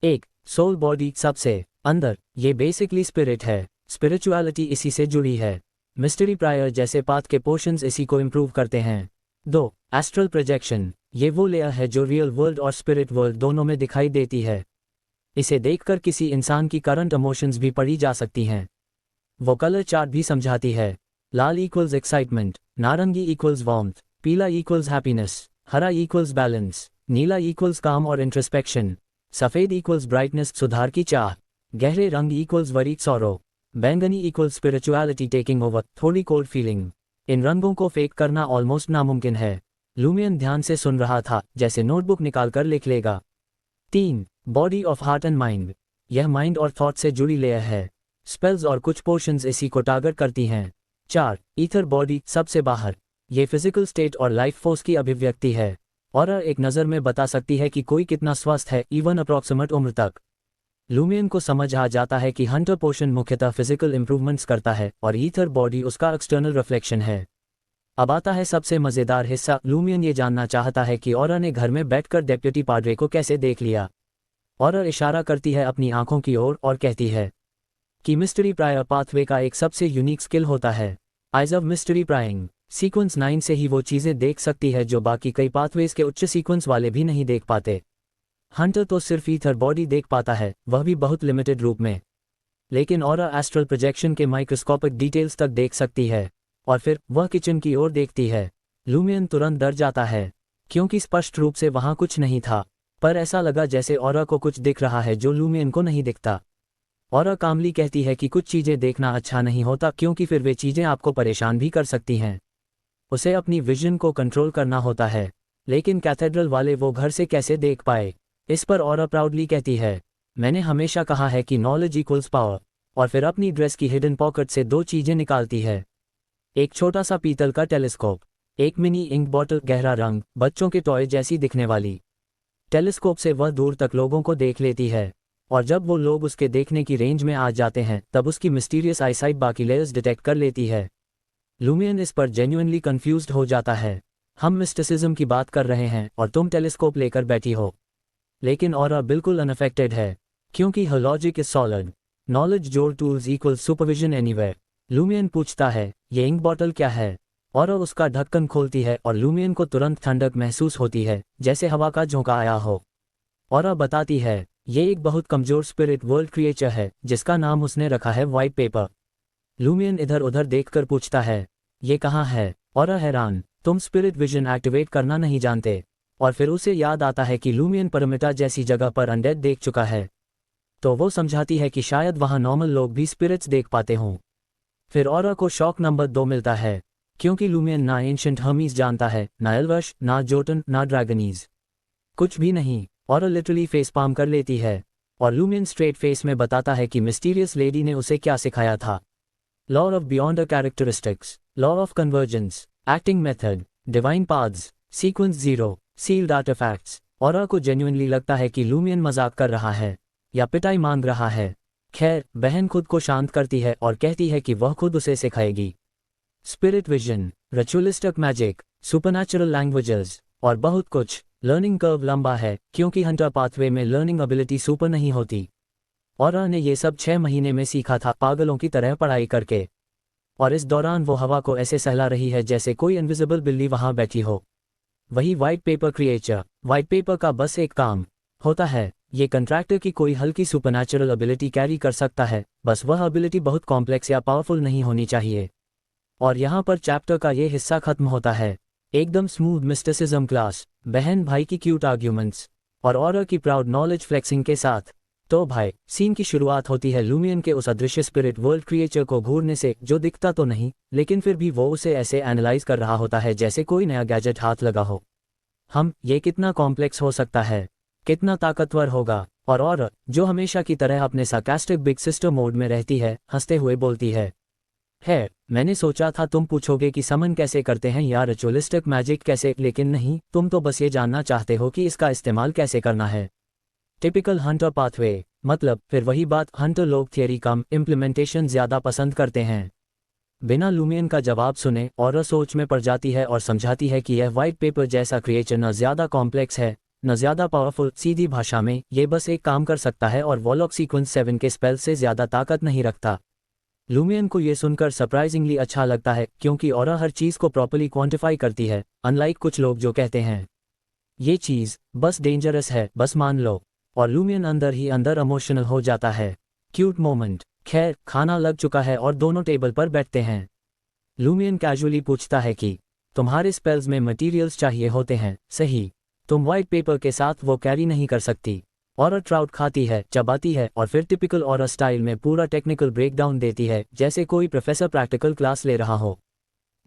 B: एक, सोल बॉडी सबसे अंदर, ये बेसिकली स्पिरिट है। स्पिरिचुअलिटी इसी से जुड़ी है। मिस्ट्री प्रायर जैसे पाथ के पोर्शंस इसी को इम्प्रूव करते हैं। 2, एस्ट्रल प्रोजेक्शन, ये वो लेयर है जो रियल वर्ल्ड और स्पिरिट वर्ल्ड दोनों में दिखाई देती है। इसे देखकर किसी इंसान की करंट इमोशंस भी पढ़ी जा सकती हैं। वो कलर चार्ट भी समझाती है। लाल इक्वल्स एक्साइटमेंट, नारंगी इक्वल्स वार्मथ, पीला इक्वल्स हैप्पीनेस, हरा इक्वल्स बैलेंस, नीला इक्वल्स काम और इंट्रोस्पेक्शन, सफ़ेद इक्वल्स ब्राइटनेस सुधार की चाह, गहरे रंग इक्वल्स वरी सौरो, बैंगनी इक्वल्स स्पिरिचुअलिटी टेकिंग ओवर थोड़ी कोल्ड फीलिंग। इन रंगों को फेक करना ऑलमोस्ट नामुमकिन है। लूमियन ध्यान से सुन रहा था, जैसे नोटबुक निकालकर लिख लेगा। 3, body of heart and mind, यह माइंड और थॉट से जुड़ी लेयर है। स्पेल्स और कुछ पोर्शंस इसी को टारगेट करती हैं। 4, ईथर बॉडी सबसे बाहर, ये फिजिकल स्टेट और लाइफ फोर्स की अभिव्यक्ति है। और एक नज़र में बता सकती है कि कोई कितना स्वस्थ है, इवन अप्रॉक्सिमेट उम्र तक। लूमियन को समझ आ जाता है कि हंटर पोर्शन मुख्यतः फिजिकल इंप्रूवमेंट्स करता है और ईथर बॉडी उसका एक्सटर्नल रिफ्लेक्शन है। अब आता है सबसे मज़ेदार हिस्सा। लूमियन ये जानना चाहता है कि ऑरा ने घर में बैठकर डेप्यूटी पाड्रे को कैसे देख लिया। ऑरा इशारा करती है अपनी आंखों की ओर और कहती है, कि मिस्ट्री प्रायर पाथवे का एक सबसे यूनिक स्किल होता है, eyes of mystery prying. Sequence 9 से ही वो चीज़ें देख सकती है जो बाकी कई पाथवेज के उच्च सीक्वेंस वाले भी नहीं देख पाते। हंटर तो सिर्फ ईथर बॉडी देख पाता है, वह भी बहुत लिमिटेड रूप में, लेकिन ऑरा एस्ट्रल प्रोजेक्शन के माइक्रोस्कोपिक डिटेल्स तक देख सकती है। और फिर वह किचन की ओर देखती है। लूमियन तुरंत डर जाता है, क्योंकि स्पष्ट रूप से वहाँ कुछ नहीं था, पर ऐसा लगा जैसे ऑरा को कुछ दिख रहा है जो लूमियन को नहीं दिखता। ऑरा कामली कहती है कि कुछ चीज़ें देखना अच्छा नहीं होता, क्योंकि फिर वे चीज़ें आपको परेशान भी कर सकती हैं। उसे अपनी विजन को कंट्रोल करना होता है, लेकिन कैथेड्रल वाले वो घर से कैसे देख पाए? इस पर ऑरा प्राउडली कहती है, मैंने हमेशा कहा है कि नॉलेज इक्वल्स पावर। और फिर अपनी ड्रेस की हिडन पॉकेट से 2 चीज़ें निकालती है, एक छोटा सा पीतल का टेलीस्कोप, एक मिनी इंक बॉटल, गहरा रंग, बच्चों के टॉय जैसी दिखने वाली। टेलीस्कोप से वह दूर तक लोगों को देख लेती है, और जब वो लोग उसके देखने की रेंज में आ जाते हैं तब उसकी मिस्टीरियस आईसाइट बाकी लेयर्स डिटेक्ट कर लेती है। लूमियन इस पर जेन्युइनली कंफ्यूज्ड हो जाता है। हम मिस्टिसिज्म की बात कर रहे हैं और तुम टेलीस्कोप लेकर बैठी हो। लेकिन ऑरा बिल्कुल अनअफेक्टेड है, क्योंकि हर लॉजिक इज सॉलिड। नॉलेज जोर tools equal supervision anywhere. Lumion पूछता है, ये इंक बॉटल क्या है? ऑरा उसका ढक्कन खोलती है और लूमियन को तुरंत ठंडक महसूस होती है, जैसे हवा का झोंका आया हो। ऑरा बताती है, ये एक बहुत कमजोर स्पिरिट वर्ल्ड क्रिएचर है जिसका नाम उसने रखा है व्हाइट पेपर। लूमियन इधर उधर देखकर पूछता है, ये कहाँ है? ऑरा हैरान, तुम स्पिरिट विजन एक्टिवेट करना नहीं जानते। और फिर उसे याद आता है कि लूमियन परमिटा जैसी जगह पर अनडेड देख चुका है, तो वो समझाती है कि शायद वहाँ नॉर्मल लोग भी स्पिरिट्स देख पाते हों। फिर ऑरा को शॉक नंबर 2 मिलता है, क्योंकि लूमियन ना एंशिएंट हर्मीज जानता है, ना एल्वश, ना जोटन, ना ड्रैगनीज, कुछ भी नहीं। ऑरा लिटरली फेस पाम कर लेती है, और लूमियन स्ट्रेट फेस में बताता है कि मिस्टीरियस लेडी ने उसे क्या सिखाया था। Law of beyond a characteristics, law of convergence, acting method, divine paths, sequence 0, sealed artifacts. Aurore को जेन्युइनली लगता है कि लूमियन मजाक कर रहा है या पिटाई मांग रहा है। खैर, बहन खुद को शांत करती है और कहती है कि वह खुद उसे सिखाएगी। Spirit vision, ritualistic magic, supernatural languages और बहुत कुछ। लर्निंग कर्व लंबा है, क्योंकि हंटर पाथवे में लर्निंग एबिलिटी सुपर नहीं होती। ऑरा ने ये सब 6 महीने में सीखा था, पागलों की तरह पढ़ाई करके। और इस दौरान वो हवा को ऐसे सहला रही है जैसे कोई इनविजिबल बिल्ली वहां बैठी हो। वही white paper creature. White paper का बस एक काम होता है, ये कंट्रैक्टर की कोई हल्की सुपरनैचुरल एबिलिटी कैरी कर सकता है, बस वह एबिलिटी बहुत कॉम्प्लेक्स या पावरफुल नहीं होनी चाहिए। और यहाँ पर चैप्टर का ये हिस्सा खत्म होता है। एकदम स्मूथ मिस्टिसिज्म क्लास, बहन भाई की क्यूट आर्ग्यूमेंट्स और ऑरा की प्राउड नॉलेज फ्लेक्सिंग के साथ। तो भाई, सीन की शुरुआत होती है लूमियन के उस अदृश्य स्पिरिट वर्ल्ड क्रिएचर को घूरने से, जो दिखता तो नहीं, लेकिन फिर भी वो उसे ऐसे एनालाइज कर रहा होता है जैसे कोई नया गैजेट हाथ लगा हो। ये कितना कॉम्प्लेक्स हो सकता है, कितना ताकतवर होगा? और ऑरा, जो हमेशा की तरह अपने सार्कास्टिक बिग सिस्टर मोड में रहती है, हंसते हुए बोलती है, मैंने सोचा था तुम पूछोगे कि समन कैसे करते हैं या रिचुअलिस्टिक मैजिक कैसे, लेकिन नहीं, तुम तो बस ये जानना चाहते हो कि इसका इस्तेमाल कैसे करना है। टिपिकल हंटर पाथवे, मतलब फिर वही बात, हंटर लोग थियरी कम, इम्प्लीमेंटेशन ज़्यादा पसंद करते हैं। बिना लूमियन का जवाब सुने ऑरा सोच में पड़ जाती है और समझाती है कि यह व्हाइट पेपर जैसा क्रिएचर न ज़्यादा कॉम्प्लेक्स है, न ज़्यादा पावरफुल। सीधी भाषा में, ये बस एक काम कर सकता है और वॉलॉक सीक्वेंस 7 के स्पेल से ज़्यादा ताकत नहीं रखता। लूमियन को ये सुनकर सरप्राइजिंगली अच्छा लगता है, क्योंकि ऑरा हर चीज़ को प्रॉपर्ली क्वांटिफाई करती है, अनलाइक कुछ लोग जो कहते हैं ये चीज़ बस डेंजरस है, बस मान लो। और लूमियन अंदर ही अंदर इमोशनल हो जाता है। Cute moment. खैर, खाना लग चुका है और दोनों टेबल पर बैठते हैं। लूमियन कैजुअली पूछता है कि तुम्हारे स्पेल्स में मटेरियल्स चाहिए होते हैं, सही? तुम व्हाइट पेपर के साथ वो कैरी नहीं कर सकती। ऑरा ट्राउट खाती है, चबाती है और फिर टिपिकल ऑरा स्टाइल में पूरा टेक्निकल ब्रेकडाउन देती है, जैसे कोई प्रोफेसर प्रैक्टिकल क्लास ले रहा हो।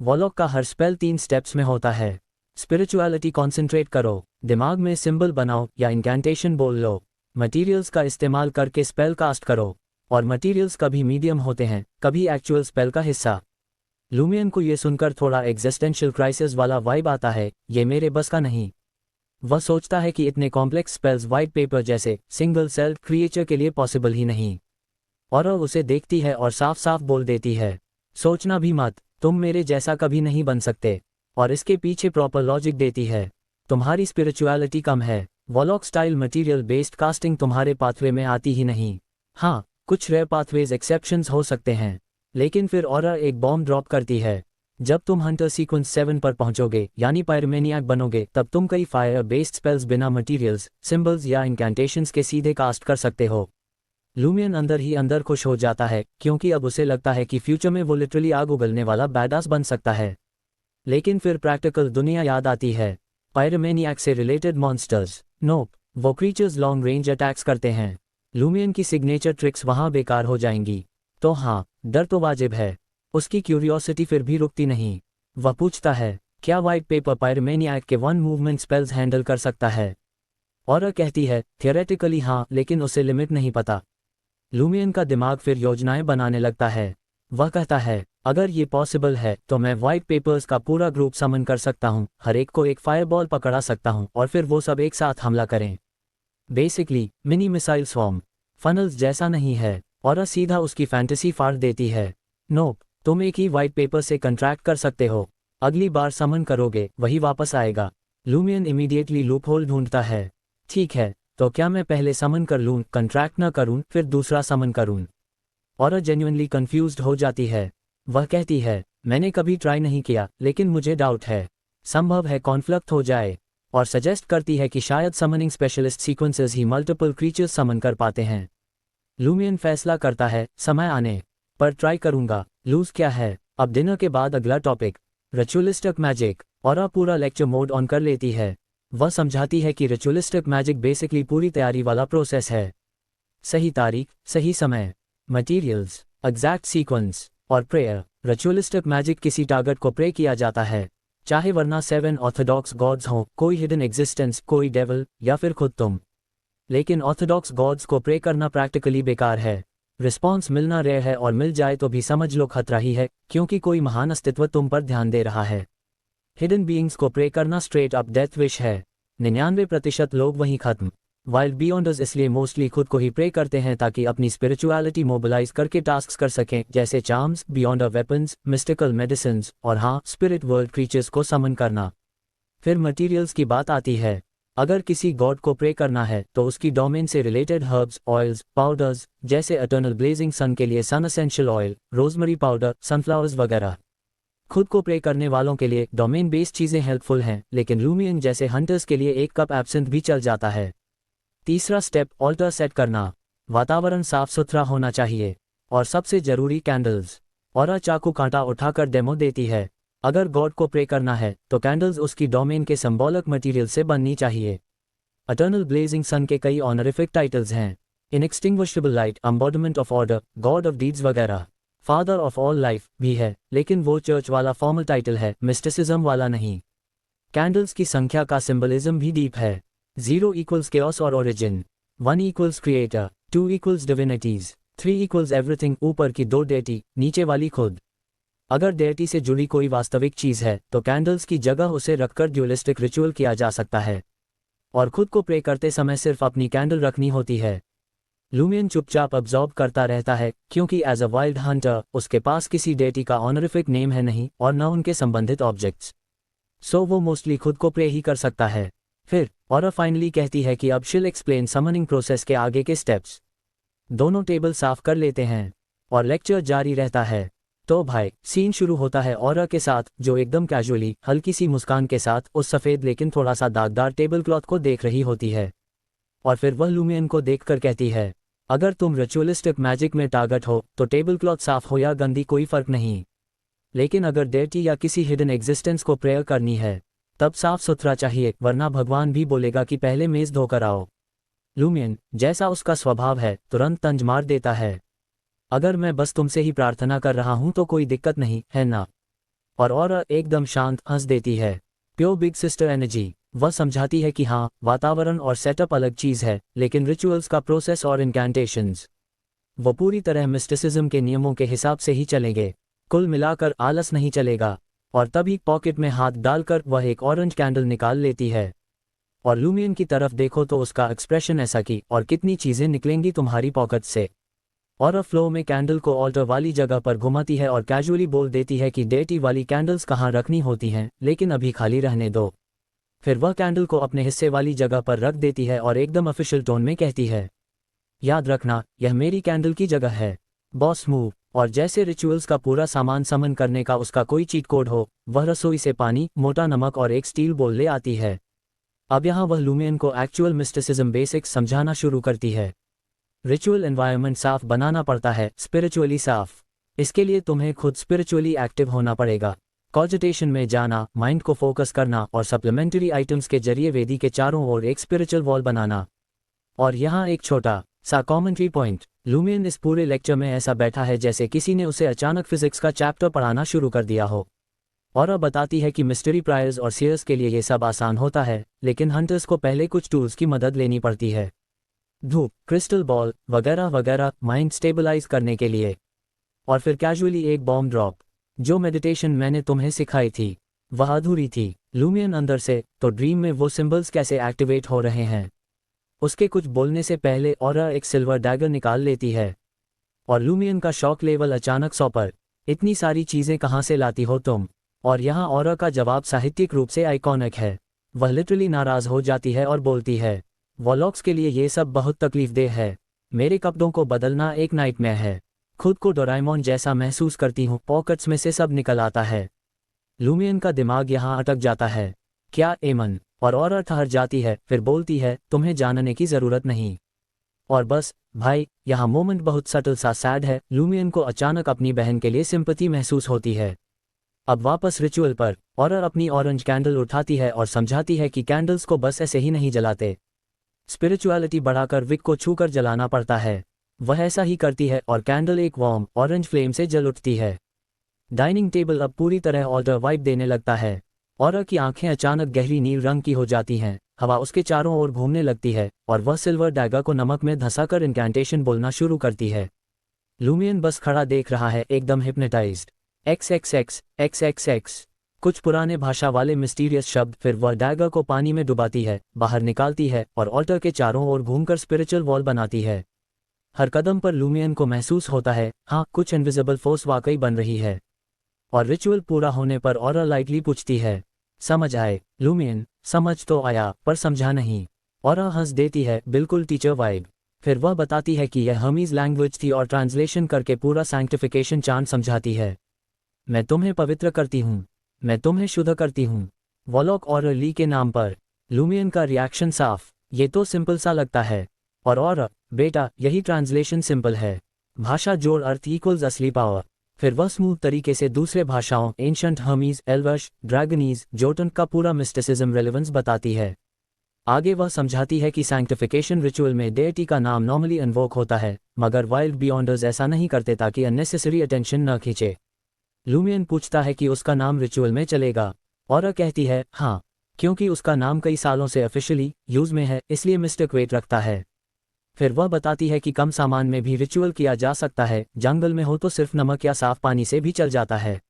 B: वॉलॉक का हर स्पेल 3 स्टेप्स में होता है। स्पिरिचुअलिटी कॉन्सेंट्रेट करो, दिमाग में सिंबल बनाओ या इंकैंटेशन बोल लो, मटेरियल्स का इस्तेमाल करके स्पेल कास्ट करो। और मटेरियल्स कभी मीडियम होते हैं, कभी एक्चुअल स्पेल का हिस्सा। लूमियन को ये सुनकर थोड़ा एग्जिस्टेंशियल क्राइसिस वाला वाइब आता है, ये मेरे बस का नहीं। वह सोचता है कि इतने कॉम्प्लेक्स स्पेल्स व्हाइट पेपर जैसे सिंगल सेल क्रिएचर के लिए पॉसिबल ही नहीं। और उसे देखती है और साफ साफ बोल देती है, सोचना भी मत, तुम मेरे जैसा कभी नहीं बन सकते। और इसके पीछे प्रॉपर लॉजिक देती है, तुम्हारी स्पिरिचुअलिटी कम है, वॉलॉक स्टाइल मटेरियल बेस्ड कास्टिंग तुम्हारे पाथवे में आती ही नहीं। हाँ, कुछ रेयर पाथवेज एक्सेप्शंस हो सकते हैं, लेकिन फिर ऑरा एक बॉम्ब ड्रॉप करती है। जब तुम हंटर सीक्वेंस 7 पर पहुंचोगे यानी पायरोमैनियाक बनोगे, तब तुम कई फायर बेस्ड स्पेल्स बिना मटीरियल्स, सिंबल्स या इंकैंटेशंस के सीधे कास्ट कर सकते हो। लूमियन अंदर ही अंदर खुश हो जाता है, क्योंकि अब उसे लगता है कि फ्यूचर में वो लिटरली आग उगलने वाला बैडास बन सकता है। लेकिन फिर प्रैक्टिकल दुनिया याद आती है। पायरोमैनियाक से रिलेटेड मॉन्स्टर्स, नोप, वो क्रीचर्स लॉन्ग रेंज अटैक्स करते हैं। लूमियन की सिग्नेचर ट्रिक्स वहां बेकार हो जाएंगी। तो हाँ, डर तो वाजिब है। उसकी क्यूरियोसिटी फिर भी रुकती नहीं। वह पूछता है, क्या व्हाइट पेपर पायरोमैनियाक के वन मूवमेंट स्पेल्स हैंडल कर सकता है? और कहती है, थियोरेटिकली हाँ, लेकिन उसे लिमिट नहीं पता। लूमियन का दिमाग फिर योजनाएं बनाने लगता है। वह कहता है, अगर ये पॉसिबल है तो मैं व्हाइट पेपर्स का पूरा ग्रुप समन कर सकता हूँ, हर एक को एक फायरबॉल पकड़ा सकता हूँ और फिर वो सब एक साथ हमला करें। Basically mini missile swarm. Funnels जैसा नहीं है। और सीधा उसकी फैंटेसी फाड़ देती है। नोप, तुम एक ही व्हाइट पेपर से कंट्रैक्ट कर सकते हो। अगली बार समन करोगे वही वापस आएगा। लूमियन इमीडिएटली लूपहोल ढूंढता है। ठीक है, तो क्या मैं पहले समन कर लूँ, कंट्रैक्ट न करूँ, फिर दूसरा समन करूँ? और जेन्युइनली कंफ्यूज्ड हो जाती है। वह कहती है, मैंने कभी ट्राई नहीं किया, लेकिन मुझे डाउट है, संभव है कॉन्फ्लिक्ट हो जाए। और सजेस्ट करती है कि शायद समनिंग स्पेशलिस्ट सीक्वेंसेस ही मल्टीपल क्रीचर्स समन कर पाते हैं। लूमियन फैसला करता है, समय आने पर ट्राई करूंगा, लूज क्या है। अब डिनर के बाद अगला टॉपिक, रिचुअलिस्टिक मैजिक। और पूरा लेक्चर मोड ऑन कर लेती है। वह समझाती है कि रिचुअलिस्टिक मैजिक बेसिकली पूरी तैयारी वाला प्रोसेस है। सही तारीख, सही समय, मटीरियल्स, एग्जैक्ट सीक्वेंस और प्रेयर। रिचुअलिस्टिक मैजिक किसी टारगेट को प्रे किया जाता है, चाहे वरना 7 ऑर्थोडॉक्स गॉड्स हों, कोई हिडन एग्जिस्टेंस, कोई डेविल या फिर खुद तुम। लेकिन ऑर्थोडॉक्स गॉड्स को प्रे करना प्रैक्टिकली बेकार है। रिस्पॉन्स मिलना रेयर है और मिल जाए तो भी समझ लो खतरा ही है, क्योंकि कोई महान अस्तित्व तुम पर ध्यान दे रहा है। हिडन बीइंग्स को प्रे करना स्ट्रेट अप डेथ विश है। 99% लोग वहीं खत्म। वाइल्ड बियॉन्डर्स इसलिए मोस्टली खुद को ही प्रे करते हैं ताकि अपनी स्पिरिचुअलिटी मोबिलाइज करके टास्क कर सकें, जैसे चार्म्स, बियॉन्डर वेपन्स, मिस्टिकल मेडिसिन्स और हाँ, स्पिरिट वर्ल्ड क्रीचर्स को समन करना। फिर मटीरियल्स की बात आती है। अगर किसी गॉड को प्रे करना है तो उसकी डोमेन से रिलेटेड हर्ब्स, ऑयल्स, पाउडर्स, जैसे एटर्नल ब्लेजिंग सन के लिए सन essential oil, rosemary powder, sunflowers वगैरह। खुद को प्रे करने वालों के लिए डोमेन बेस्ड चीज़ें हेल्पफुल हैं, लेकिन लूमियन जैसे हंटर्स के लिए एक कप एब्सिंथ भी चल जाता है। तीसरा स्टेप, ऑल्टर सेट करना। वातावरण साफ सुथरा होना चाहिए। और सबसे जरूरी, कैंडल्स। और चाकू कांटा उठाकर डेमो देती है। अगर गॉड को प्रे करना है तो कैंडल्स उसकी डोमेन के सिंबॉलिक मटेरियल से बननी चाहिए। एटर्नल ब्लेजिंग सन के कई ऑनरिफिक टाइटल्स हैं, inextinguishable light, embodiment of order, god of deeds वगैरह। फादर ऑफ ऑल लाइफ भी है, लेकिन वो चर्च वाला फॉर्मल टाइटल है, मिस्टिसिज्म वाला नहीं। कैंडल्स की संख्या का सिंबलिज्म भी डीप है। 0 इक्वल्स केओस और origin, 1 equals creator, 2 equals divinities, 3 equals everything. ऊपर की 2 डेटी, नीचे वाली खुद। अगर डेटी से जुड़ी कोई वास्तविक चीज है तो कैंडल्स की जगह उसे रखकर ड्यूलिस्टिक रिचुअल किया जा सकता है। और खुद को प्रे करते समय सिर्फ अपनी कैंडल रखनी होती है। लूमियन चुपचाप अब्जॉर्ब करता रहता है, क्योंकि एज अ वाइल्ड हंटर उसके पास किसी डेटी का ऑनरिफिक नेम है नहीं और न उनके संबंधित ऑब्जेक्ट्स। सो वो मोस्टली खुद को प्रे ही कर सकता है। फिर और फाइनली कहती है कि अब शिल एक्सप्लेन समनिंग प्रोसेस के आगे के स्टेप्स। दोनों टेबल साफ कर लेते हैं और लेक्चर जारी रहता है। तो भाई, सीन शुरू होता है ऑरा के साथ, जो एकदम कैजुअली, हल्की सी मुस्कान के साथ उस सफ़ेद लेकिन थोड़ा सा दागदार टेबल क्लॉथ को देख रही होती है। और फिर वह लूमियन को देखकर कहती है, अगर तुम रिचुअलिस्टिक मैजिक में टारगेट हो तो टेबल क्लॉथ साफ हो या गंदी कोई फर्क नहीं, लेकिन अगर डेटी या किसी हिडन एग्जिस्टेंस को प्रेयर करनी है तब साफ सुथरा चाहिए, वरना भगवान भी बोलेगा कि पहले मेज धोकर आओ। लूमियन, जैसा उसका स्वभाव है, तुरंत तंज मार देता है, अगर मैं बस तुमसे ही प्रार्थना कर रहा हूं तो कोई दिक्कत नहीं है ना। और एकदम शांत हंस देती है। Pure big sister energy. वह समझाती है कि हाँ, वातावरण और सेटअप अलग चीज़ है, लेकिन रिचुअल्स का प्रोसेस और इनकैंटेशंस वो पूरी तरह मिस्टिसिज्म के नियमों के हिसाब से ही चलेंगे। कुल मिलाकर आलस नहीं चलेगा। और तभी पॉकेट में हाथ डालकर वह एक ऑरेंज कैंडल निकाल लेती है। और लूमियन की तरफ देखो तो उसका एक्सप्रेशन ऐसा कि और कितनी चीज़ें निकलेंगी तुम्हारी पॉकेट से। और फ्लो में कैंडल को ऑल्टर वाली जगह पर घुमाती है और कैजुअली बोल देती है कि डेटी वाली कैंडल्स कहाँ रखनी होती हैं, लेकिन अभी खाली रहने दो। फिर वह कैंडल को अपने हिस्से वाली जगह पर रख देती है और एकदम ऑफिशियल टोन में कहती है, याद रखना, यह मेरी कैंडल की जगह है। Boss move. और जैसे रिचुअल्स का पूरा सामान समन करने का उसका कोई चीट कोड हो, वह रसोई से पानी, मोटा नमक और एक स्टील बोल ले आती है। अब यहाँ वह लूमियन को एक्चुअल मिस्टिसिज्म बेसिक्स समझाना शुरू करती है। रिचुअल एनवायरनमेंट साफ बनाना पड़ता है, स्पिरिचुअली साफ। इसके लिए तुम्हें खुद स्पिरिचुअली एक्टिव होना पड़ेगा। कॉजिटेशन में जाना, माइंड को फोकस करना और सप्लीमेंट्री आइटम्स के जरिए वेदी के चारों ओर एक स्पिरिचुअल वॉल बनाना। और यहाँ एक छोटा सा कॉमेंट्री पॉइंट, लूमियन इस पूरे लेक्चर में ऐसा बैठा है जैसे किसी ने उसे अचानक फिजिक्स का चैप्टर पढ़ाना शुरू कर दिया हो। और अब बताती है कि मिस्ट्री प्रायर्स और सीयर्स के लिए ये सब आसान होता है, लेकिन हंटर्स को पहले कुछ टूल्स की मदद लेनी पड़ती है। धूप, क्रिस्टल बॉल वगैरह वगैरह, माइंड स्टेबलाइज करने के लिए। और फिर कैजुअली एक बॉम्ब ड्रॉप। जो मेडिटेशन मैंने तुम्हें सिखाई थी वह अधूरी थी। लूमियन अंदर से, तो ड्रीम में वो सिंबल्स कैसे एक्टिवेट हो रहे हैं? उसके कुछ बोलने से पहले ऑरा एक सिल्वर डैगर निकाल लेती है। और लूमियन का शॉक लेवल अचानक 100 पर। इतनी सारी चीजें कहाँ से लाती हो तुम? और यहाँ ऑरा का जवाब साहित्यिक रूप से आइकॉनिक है। वह लिटरली नाराज हो जाती है और बोलती है, वॉलॉक्स के लिए ये सब बहुत तकलीफदेह है। मेरे कपड़ों को बदलना एक नाइटमेयर है। खुद को डोराएमोन जैसा महसूस करती हूँ, पॉकेट्स में से सब निकल आता है। लूमियन का दिमाग यहाँ अटक जाता है। क्या एमन? और ऑरा ठहर जाती है, फिर बोलती है, तुम्हें जानने की जरूरत नहीं। और बस भाई, यहाँ मोमेंट बहुत सटल सा सैड है। लूमियन को अचानक अपनी बहन के लिए सिंपैथी महसूस होती है। अब वापस रिचुअल पर, ऑरा अपनी ऑरेंज कैंडल उठाती है और समझाती है कि कैंडल्स को बस ऐसे ही नहीं जलाते। स्पिरिचुअलिटी बढ़ाकर विक को छूकर जलाना पड़ता है। वह ऐसा ही करती है और कैंडल एक वार्म ऑरेंज फ्लेम से जल उठती है। डाइनिंग टेबल अब पूरी तरह ऑल्टर वाइब देने लगता है। ऑरा की आंखें अचानक गहरी नील रंग की हो जाती हैं, हवा उसके चारों ओर घूमने लगती है और वह सिल्वर डैगर को नमक में धंसाकर इनकैंटेशन बोलना शुरू करती है। लूमियन बस खड़ा देख रहा है, एकदम हिप्नोटाइज्ड। XXX XXX कुछ पुराने भाषा वाले मिस्टीरियस शब्द, फिर वह डैगर को पानी में डुबाती है, बाहर निकालती है और ऑल्टर के चारों ओर घूमकर स्पिरिचुअल वॉल बनाती है। हर कदम पर लूमियन को महसूस होता है, हाँ, कुछ इनविजिबल फोर्स वाकई बन रही है। और रिचुअल पूरा होने पर ऑरा लाइटली पूछती है, समझ आए? लूमियन, समझ तो आया, पर समझा नहीं। ऑरा हंस देती है, बिल्कुल टीचर वाइब। फिर वह बताती है कि यह हर्मीज लैंग्वेज थी और ट्रांसलेशन करके पूरा सैंक्टिफिकेशन चांद समझाती है। मैं तुम्हें पवित्र करती हूँ, मैं तुम्हें शुद्ध करती हूँ, वॉलॉक और ली के नाम पर। लूमियन का रिएक्शन साफ, ये तो सिंपल सा लगता है। और बेटा, यही ट्रांसलेशन सिंपल है। भाषा जोड़ अर्थ इक्वल्स असली पावर। फिर वह स्मूथ तरीके से दूसरे भाषाओं, एंशंट हर्मीज, एल्विश, ड्रैगनीज, जोटन का पूरा मिस्टिसिज्म रेलेवेंस बताती है। आगे वह समझाती है कि सैंक्टिफिकेशन रिचुअल में डेटी का नाम नॉर्मली इन्वोक होता है, मगर वाइल्ड बियॉन्डर्स ऐसा नहीं करते ताकि अननेसेसरी अटेंशन न खींचे। लूमियन पूछता है कि उसका नाम रिचुअल में चलेगा। ऑरा कहती है, हाँ, क्योंकि उसका नाम कई सालों से ऑफिशियली यूज में है, इसलिए मिस्टिक वेट रखता है। फिर वह बताती है कि कम सामान में भी रिचुअल किया जा सकता है, जंगल में हो तो सिर्फ नमक या साफ पानी से भी चल जाता है।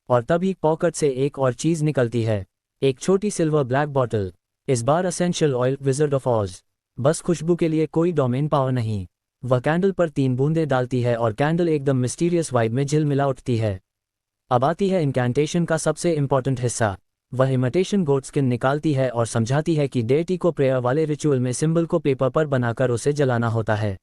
B: और तभी पॉकेट से एक और चीज निकलती है, एक छोटी सिल्वर ब्लैक बॉटल। इस बार एसेंशियल ऑयल विज़र्ड ऑफ ऑज। बस खुशबू के लिए कोई डोमेन पावर नहीं। वह कैंडल पर 3 बूंदें डालती है और कैंडल एकदम मिस्टीरियस वाइब में झिलमिला उठती है। अब आती है इनकैंटेशन का सबसे इंपॉर्टेंट हिस्सा। वह इमिटेशन गोट स्किन निकालती है और समझाती है कि डेटी को प्रेयर वाले रिचुअल में सिंबल को पेपर पर बनाकर उसे जलाना होता है।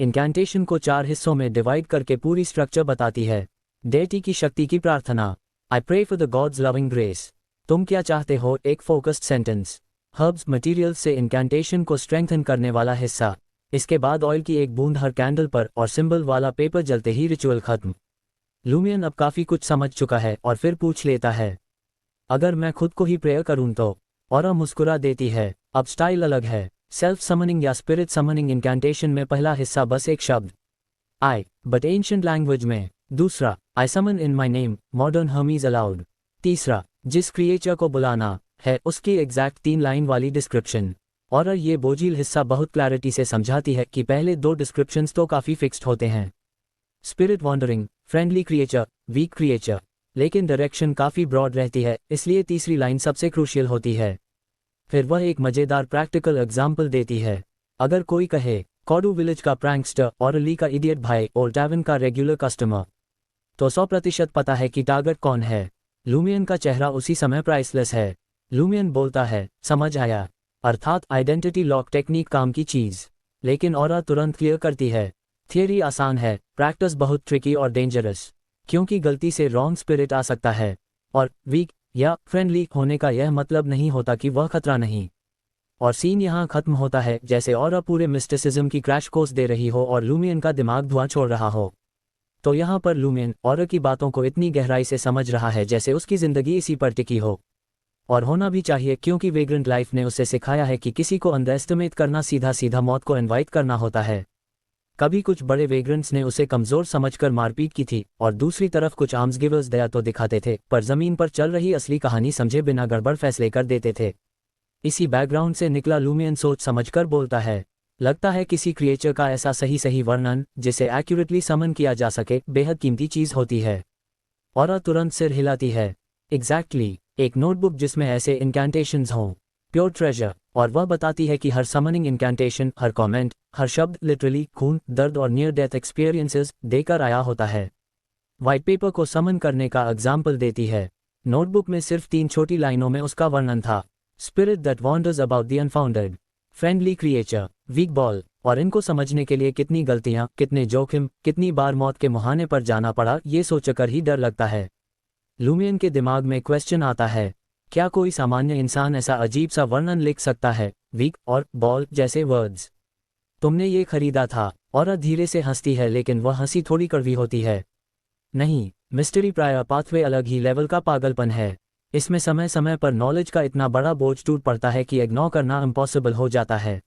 B: इनकैंटेशन को 4 हिस्सों में डिवाइड करके पूरी स्ट्रक्चर बताती है। डेटी की शक्ति की प्रार्थना, I pray for the god's loving grace. तुम क्या चाहते हो? एक फोकस्ड सेंटेंस। हर्ब्स मटेरियल्स से इनकैंटेशन को स्ट्रेंथन करने वाला हिस्सा। इसके बाद ऑयल की एक बूंद हर कैंडल पर और सिंबल वाला पेपर जलते ही रिचुअल खत्म। लूमियन अब काफी कुछ समझ चुका है और फिर पूछ लेता है, अगर मैं खुद को ही प्रेयर करूं तो? ऑरा मुस्कुरा देती है, अब स्टाइल अलग है। सेल्फ समनिंग या स्पिरिट समनिंग इनकैंटेशन में पहला हिस्सा बस एक शब्द आई, बट एंशिएंट लैंग्वेज में। दूसरा, आई समन इन my name, modern Hermes allowed. तीसरा, जिस क्रिएचर को बुलाना है उसकी एग्जैक्ट 3 लाइन वाली डिस्क्रिप्शन। और ये बोझिल हिस्सा बहुत क्लैरिटी से समझाती है कि पहले 2 डिस्क्रिप्शंस तो काफी फिक्स्ड होते हैं, spirit wandering, friendly creature, weak creature, लेकिन डायरेक्शन काफी ब्रॉड रहती है, इसलिए तीसरी लाइन सबसे क्रूशियल होती है। फिर वह एक मजेदार प्रैक्टिकल एग्जाम्पल देती है। अगर कोई कहे, कॉडू विलेज का प्रैंकस्टर और ली का इडियट भाई और टैवन का रेगुलर कस्टमर, तो 100% पता है कि टारगेट कौन है। लूमियन का चेहरा उसी समय प्राइसलेस है। लूमियन बोलता है, समझ आया, अर्थात आइडेंटिटी लॉक टेक्निक काम की चीज। लेकिन ऑरा तुरंत क्लियर करती है, थियरी आसान है, प्रैक्टिस बहुत ट्रिकी और डेंजरस, क्योंकि गलती से रॉन्ग स्पिरिट आ सकता है। और वीक या फ्रेंडली होने का यह मतलब नहीं होता कि वह खतरा नहीं। और सीन यहाँ खत्म होता है जैसे ऑरा पूरे मिस्टिसिज्म की क्रैश कोर्स दे रही हो और लूमियन का दिमाग धुआं छोड़ रहा हो। तो यहाँ पर लूमियन ऑरा की बातों को इतनी गहराई से समझ रहा है जैसे उसकी ज़िंदगी इसी पर टिकी हो। और होना भी चाहिए, क्योंकि वेग्रेंट लाइफ ने उसे सिखाया है कि किसी को अंडर एस्टिमेट करना सीधा सीधा मौत को इनवाइट करना होता है। कभी कुछ बड़े वेग्रेंट्स ने उसे कमज़ोर समझकर मारपीट की थी और दूसरी तरफ कुछ आर्म्स गिवर्स दया तो दिखाते थे, पर ज़मीन पर चल रही असली कहानी समझे बिना गड़बड़ फैसले कर देते थे। इसी बैकग्राउंड से निकला लूमियन सोच समझकर बोलता है, लगता है किसी क्रिएचर का ऐसा सही वर्णन जिसे एक्यूरेटली समन किया जा सके बेहद कीमती चीज़ होती है। ऑरा तुरंत सिर हिलाती है, एग्जैक्टली, एक नोटबुक जिसमें ऐसे इनकैंटेशंस हों, प्योर ट्रेजर। और वह बताती है कि हर समनिंग इनकैंटेशन, हर कमेंट, हर शब्द लिटरली खून, दर्द और नियर डेथ एक्सपीरियंसेस देकर आया होता है। व्हाइट पेपर को समन करने का एग्जाम्पल देती है। नोटबुक में सिर्फ 3 छोटी लाइनों में उसका वर्णन था, spirit that wanders about the unfounded, friendly creature, weak ball. और इनको समझने के लिए कितनी गलतियां, कितने जोखिम, कितनी बार मौत के मुहाने पर जाना पड़ा, ये सोचकर ही डर लगता है। लूमियन के दिमाग में क्वेश्चन आता है, क्या कोई सामान्य इंसान ऐसा अजीब सा वर्णन लिख सकता है, वीक और बॉल जैसे वर्ड्स। तुमने ये खरीदा था। और धीरे से हंसती है, लेकिन वह हंसी थोड़ी कड़वी होती है। नहीं, मिस्ट्री प्रायर पाथवे अलग ही लेवल का पागलपन है। इसमें समय समय पर नॉलेज का इतना बड़ा बोझ टूट पड़ता है कि इग्नोर करना इम्पॉसिबल हो जाता है।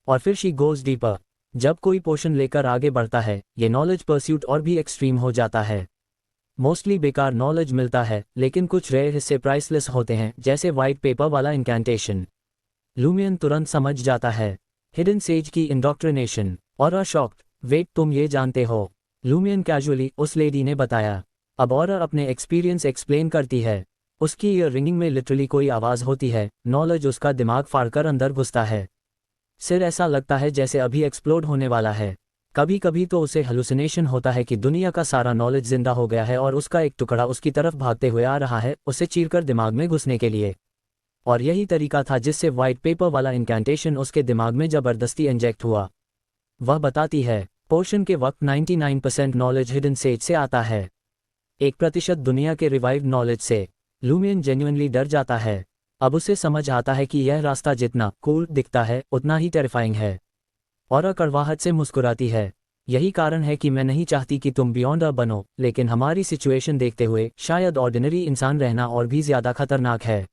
B: और फिर शी गोज डीपर। जब कोई पोर्शन लेकर आगे बढ़ता है, ये नॉलेज परस्यूट और भी एक्सट्रीम हो जाता है। मोस्टली बेकार नॉलेज मिलता है, लेकिन कुछ रेयर हिस्से प्राइसलेस होते हैं, जैसे वाइट पेपर वाला इनकैंटेशन। लूमियन तुरंत समझ जाता है, हिडन सेज की इंडोक्ट्रिनेशन। और शॉक्ड, वेट, तुम ये जानते हो? लूमियन कैजुअली, उस लेडी ने बताया। अब और अपने एक्सपीरियंस एक्सप्लेन करती है। उसकी ईयर रिंगिंग में लिटरली कोई आवाज़ होती है, नॉलेज उसका दिमाग फाड़कर अंदर घुसता है। सिर ऐसा लगता है जैसे अभी एक्सप्लोड होने वाला है। कभी कभी तो उसे हेलुसिनेशन होता है कि दुनिया का सारा नॉलेज जिंदा हो गया है और उसका एक टुकड़ा उसकी तरफ भागते हुए आ रहा है, उसे चीरकर दिमाग में घुसने के लिए। और यही तरीका था जिससे व्हाइट पेपर वाला इनकैंटेशन उसके दिमाग में ज़बरदस्ती इंजेक्ट हुआ। वह बताती है, पोर्शन के वक्त 99% नॉलेज हिडन सेज से आता है, 1% दुनिया के रिवाइव्ड नॉलेज से। लूमियन जेन्युइनली डर जाता है। अब उसे समझ आता है कि यह रास्ता जितना कूल दिखता है उतना ही टेरिफाइंग है। और कड़वाहट से मुस्कुराती है, यही कारण है कि मैं नहीं चाहती कि तुम बियॉन्ड अ बनो, लेकिन हमारी सिचुएशन देखते हुए शायद ऑर्डिनरी इंसान रहना और भी ज़्यादा खतरनाक है।